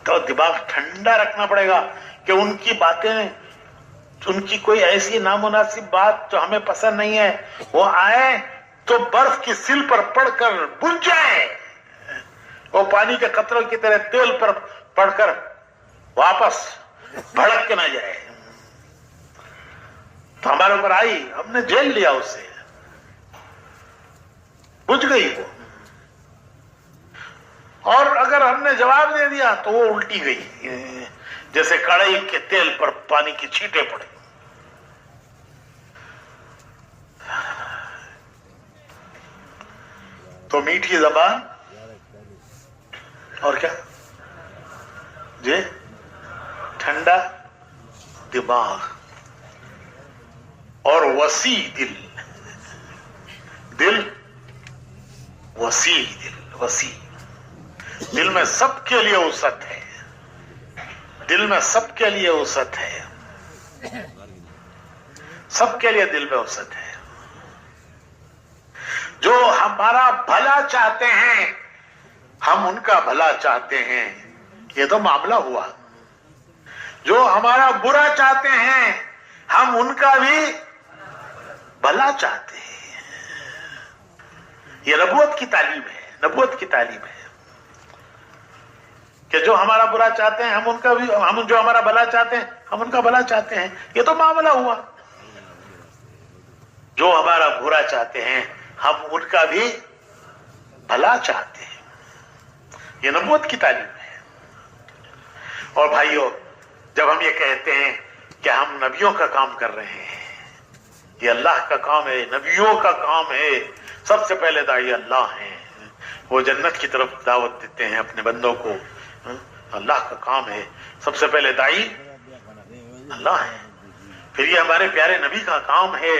[SPEAKER 2] تو دماغ ٹھنڈا رکھنا پڑے گا کہ ان کی باتیں، ان کی کوئی ایسی نامناسب بات جو ہمیں پسند نہیں ہے وہ آئے تو برف کی سل پر پڑ کر بجھ جائے، وہ پانی کے قطروں کی طرح تیل پر پڑ کر واپس بھڑک کے نہ جائے۔ تو ہمارے اوپر آئی، ہم نے جھیل لیا، اسے بجھ گئی وہ، اور اگر ہم نے جواب دے دیا تو وہ الٹی گئی، جیسے کڑھائی کے تیل پر پانی کی چھینٹیں پڑے۔ تو میٹھی زبان اور کیا جی، ٹھنڈا دماغ اور وسیع دل، وسیع دل میں سب کے لیے وسعت ہے، دل میں سب کے لیے وسعت ہے، سب کے لیے دل میں وسعت ہے۔ جو ہمارا بھلا چاہتے ہیں ہم ان کا بھلا چاہتے ہیں، یہ تو معاملہ ہوا۔ جو ہمارا برا چاہتے ہیں ہم ان کا بھی بھلا چاہتے ہیں۔ یہ نبوت کی تعلیم ہے، نبوت کی تعلیم ہے کہ جو ہمارا برا چاہتے ہیں ہم ان کا بھی، ہم جو ہمارا بھلا چاہتے ہیں ہم ان کا بھلا چاہتے ہیں، یہ تو معاملہ ہوا۔ جو ہمارا برا چاہتے ہیں ہم ان کا بھی بھلا چاہتے ہیں، یہ نبوت کی تعلیم ہے۔ اور بھائیو، جب ہم یہ کہتے ہیں کہ ہم نبیوں کا کام کر رہے ہیں، یہ اللہ کا کام ہے، نبیوں کا کام ہے، سب سے پہلے داعی اللہ ہیں، وہ جنت کی طرف دعوت دیتے ہیں اپنے بندوں کو، اللہ کا کام ہے، سب سے پہلے داعی اللہ ہے، پھر یہ ہمارے پیارے نبی کا کام ہے۔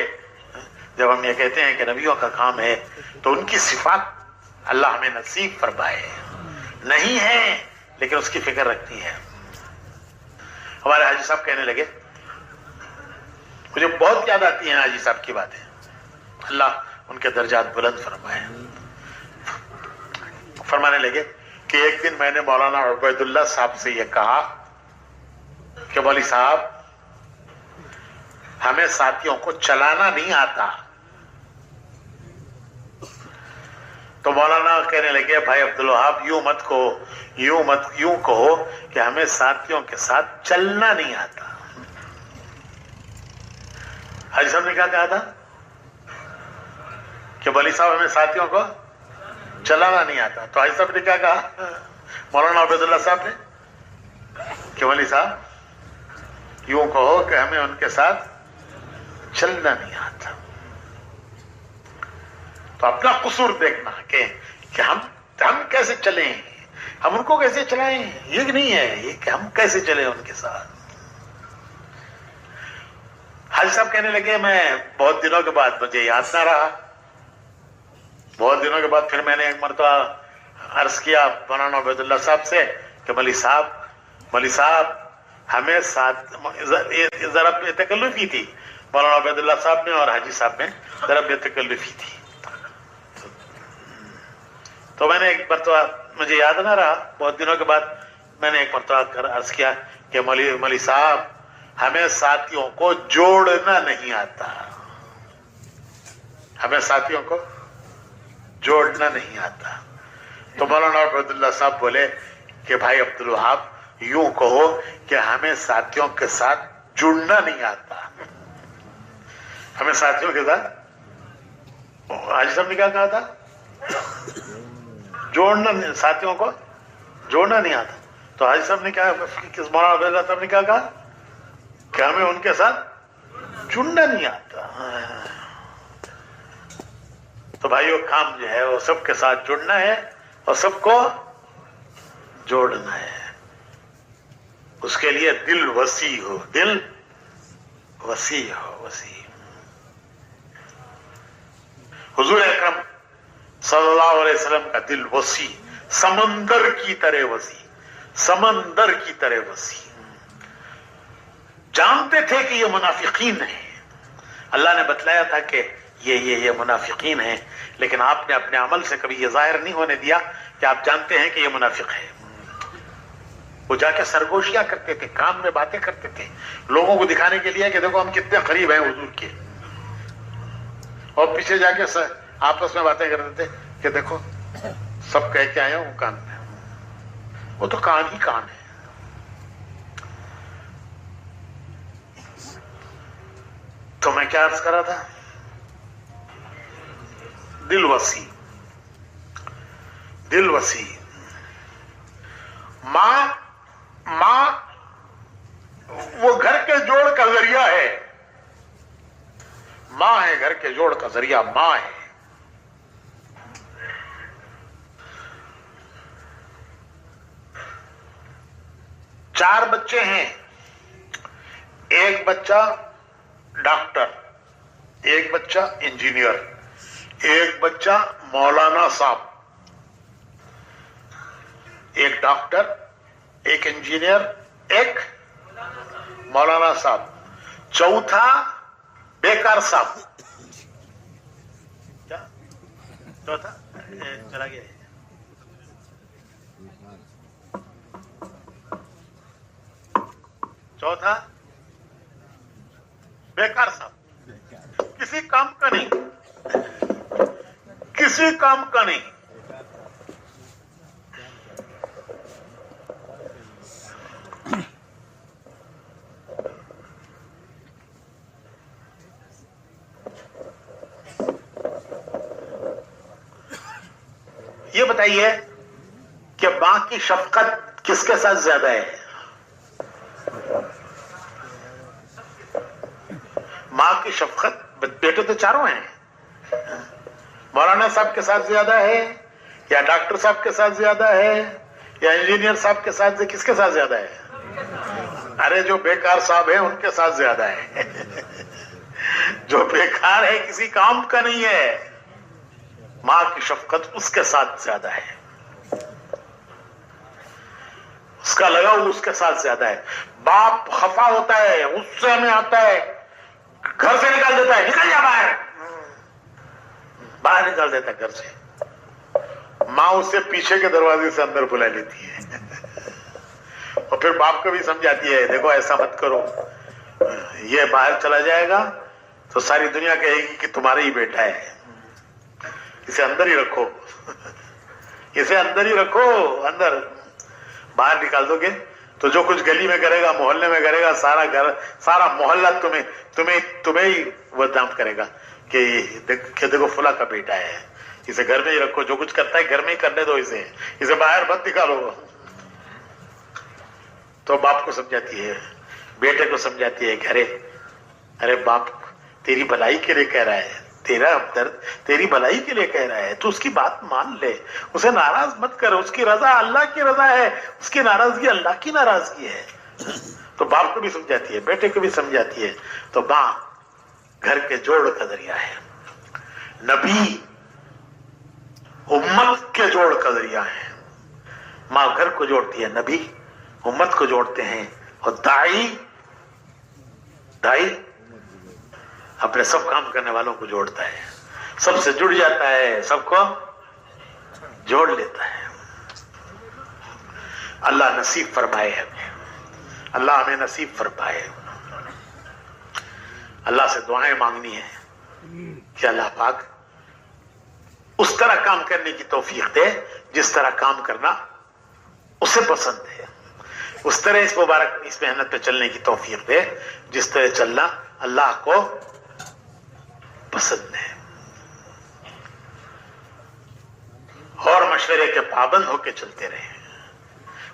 [SPEAKER 2] جب ہم یہ کہتے ہیں کہ نبیوں کا کام ہے تو ان کی صفات اللہ ہمیں نصیب فرمائے، نہیں ہے لیکن اس کی فکر رکھتی ہے۔ ہمارے حاجی صاحب کہنے لگے، مجھے بہت یاد آتی ہیں حاجی صاحب کی باتیں، اللہ ان کے درجات بلند فرمائے۔ فرمانے لگے کہ ایک دن میں نے مولانا عبید اللہ صاحب سے یہ کہا کہ مولوی صاحب ہمیں ساتھیوں کو چلانا نہیں آتا۔ تو مولانا کہنے لگے، بھائی عبدالوہاب یوں کہو کہ ہمیں ساتھیوں کے ساتھ چلنا نہیں آتا۔ حاجی صاحب نے کیا کہا تھا کہ مولوی صاحب ہمیں ساتھیوں کو چلانا نہیں آتا، تو حاجی صاحب نے کیا کہا، مولانا عبید اللہ صاحب نے، کہ مولوی صاحب یوں کہو کہ ہمیں ان کے ساتھ چلنا نہیں آتا۔ تو اپنا قصور دیکھنا کہ ہم کیسے چلیں، ہم ان کو کیسے چلائیں، یہ نہیں ہے، یہ کہ ہم کیسے چلیں ان کے ساتھ۔ حاجی صاحب کہنے لگے، میں بہت دنوں کے بعد، مجھے یاد نہ رہا، بہت دنوں کے بعد پھر میں نے ایک مرتبہ عرض کیا مولانا عبید اللہ صاحب سے کہ مولوی صاحب ہمیں ساتھ، ذرا بے تکلفی تھی مولانا عبید اللہ صاحب میں اور حاجی صاحب میں، ذرا بے تکلفی تھی، تو میں نے ایک مرتبہ، مجھے یاد نہ رہا، بہت دنوں کے بعد میں نے ایک مرتبہ عرض کیا کہ مولوی صاحب ہمیں ساتھیوں کو جوڑنا نہیں آتا، ہمیں ساتھیوں کو جوڑنا نہیں آتا۔ تو مولانا عبید اللہ صاحب بولے کہ بھائی عبدالوہاب یوں کہو کہ ہمیں ساتھیوں کے ساتھ جڑنا نہیں آتا، ہمیں ساتھیوں کے ساتھ، حاجی صاحب نے کیا کہا تھا، جوڑنا، ساتھیوں کو جوڑنا نہیں آتا۔ تو حاجی صاحب نے کیا، مولانا عبید اللہ صاحب نے کیا کہا کہ ہمیں ان کے ساتھ جڑنا نہیں آتا۔ تو بھائیوں کام جو ہے وہ سب کے ساتھ جڑنا ہے اور سب کو جوڑنا ہے. اس کے لیے دل وسیع ہو, دل وسیع ہو, وسیع. حضور اکرم صلی اللہ علیہ وسلم کا دل وسیع, سمندر کی طرح وسیع, سمندر کی طرح وسیع. جانتے تھے کہ یہ منافقین ہیں, اللہ نے بتلایا تھا کہ یہ منافقین ہیں, لیکن آپ نے اپنے عمل سے کبھی یہ ظاہر نہیں ہونے دیا کہ آپ جانتے ہیں کہ یہ منافق ہے. وہ جا کے سرگوشیاں کرتے تھے, کام میں باتیں کرتے تھے, لوگوں کو دکھانے کے لیے کہ دیکھو ہم کتنے قریب ہیں حضور کے, اور پیچھے جا کے آپس میں باتیں کرتے تھے کہ دیکھو سب کہہ کے آئے ہوں کان میں, وہ تو کان ہی کان ہے. تو میں کیا عرض کر رہا تھا, دل وسیع, دل وسیع. ماں وہ گھر کے جوڑ کا ذریعہ ہے, ماں ہے گھر کے جوڑ کا ذریعہ, ماں ہے. چار بچے ہیں, ایک بچہ ڈاکٹر, ایک بچہ انجینئر, ایک بچہ مولانا صاحب. ایک ڈاکٹر, ایک انجینئر, ایک مولانا صاحب, چوتھا بیکار صاحب. کیا چوتھا چلا گیا, چوتھا بیکار صاحب, کسی کام کا نہیں, کسی کام کا نہیں. یہ بتائیے کہ ماں کی شفقت کس کے ساتھ زیادہ ہے؟ ماں کی شفقت بیٹے تو چاروں ہیں, مولانا صاحب کے ساتھ زیادہ ہے یا ڈاکٹر صاحب کے ساتھ زیادہ ہے یا انجینئر صاحب کے ساتھ, کس کے ساتھ زیادہ ہے؟ ارے جو بیکار صاحب ہیں ان کے ساتھ زیادہ ہے. جو بیکار ہے کسی کام کا نہیں ہے, ماں کی شفقت اس کے ساتھ زیادہ ہے, اس کا لگاؤ اس کے ساتھ زیادہ ہے. باپ خفا ہوتا ہے, غصے میں آتا ہے, گھر سے نکال دیتا ہے, نکل جا باہر, باہر نکال دیتا ہے گھر سے. ماں اسے پیچھے کے دروازے سے اندر بلا لیتی ہے اور پھر باپ کو بھی سمجھاتی ہے دیکھو ایسا مت کرو, یہ باہر چلا جائے گا تو ساری دنیا کہے گی کہ تمہارا ہی بیٹا ہے, اسے اندر ہی رکھو, اسے اندر ہی رکھو, اندر. باہر نکال دو گے تو جو کچھ گلی میں کرے گا, محلے میں کرے گا, سارا گھر, سارا محلہ تمہیں ہی بدنام کرے گا کہ دیکھو فلاں کا بیٹا ہے, اسے گھر میں ہی رکھو, جو کچھ کرتا ہے گھر میں ہی کرنے دو, اسے باہر مت نکالو. تو باپ کو سمجھاتی ہے, بیٹے کو سمجھاتی ہے کہ ارے باپ تیری بھلائی کے لیے کہہ رہا ہے, تیرا ہمدرد تیری بھلائی کے لیے کہہ رہا ہے, تو اس کی بات مان لے, اسے ناراض مت کر, اس کی رضا اللہ کی رضا ہے, اس کی ناراضگی اللہ کی ناراضگی ہے. تو باپ کو بھی سمجھاتی ہے, بیٹے کو بھی سمجھاتی ہے. تو ماں گھر کے جوڑ کا ذریعہ ہے, نبی امت کے جوڑ کا ذریعہ ہے. ماں گھر کو جوڑتی ہے, نبی امت کو جوڑتے ہیں, اور دائی اپنے سب کام کرنے والوں کو جوڑتا ہے, سب سے جڑ جاتا ہے, سب کو جوڑ لیتا ہے. اللہ نصیب فرمائے ہمیں, اللہ ہمیں نصیب فرمائے. اللہ سے دعائیں مانگنی ہے کہ اللہ پاک اس طرح کام کرنے کی توفیق دے جس طرح کام کرنا اسے پسند ہے, اس طرح اس مبارک اس محنت پہ چلنے کی توفیق دے جس طرح چلنا اللہ کو پسند ہے. اور مشورے کے پابند ہو کے چلتے رہے.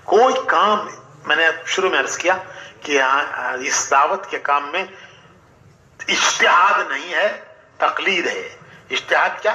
[SPEAKER 2] کوئی کام, میں نے شروع میں عرض کیا کہ اس دعوت کے کام میں اجتہاد نہیں ہے, تقلید ہے. اجتہاد کیا؟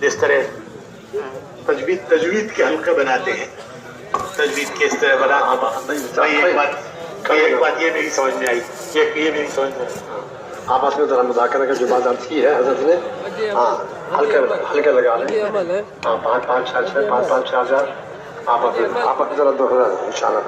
[SPEAKER 2] جس طرح تجوید کے حلقے بناتے ہیں، تجوید کے اس طرح بناتے ہیں. ایک بات یہ نہیں سمجھ میں آئی، یہ نہیں سمجھ میں آئی.
[SPEAKER 3] آپس میں ذرا مذاکرہ کا جو بات عرض کی ہے حضرت نے، ہاں ہلکے لگا لیں. ہاں 5 5 6 5 5 4 4 آپ اپنے ذرا دوہرا ان شاء اللہ.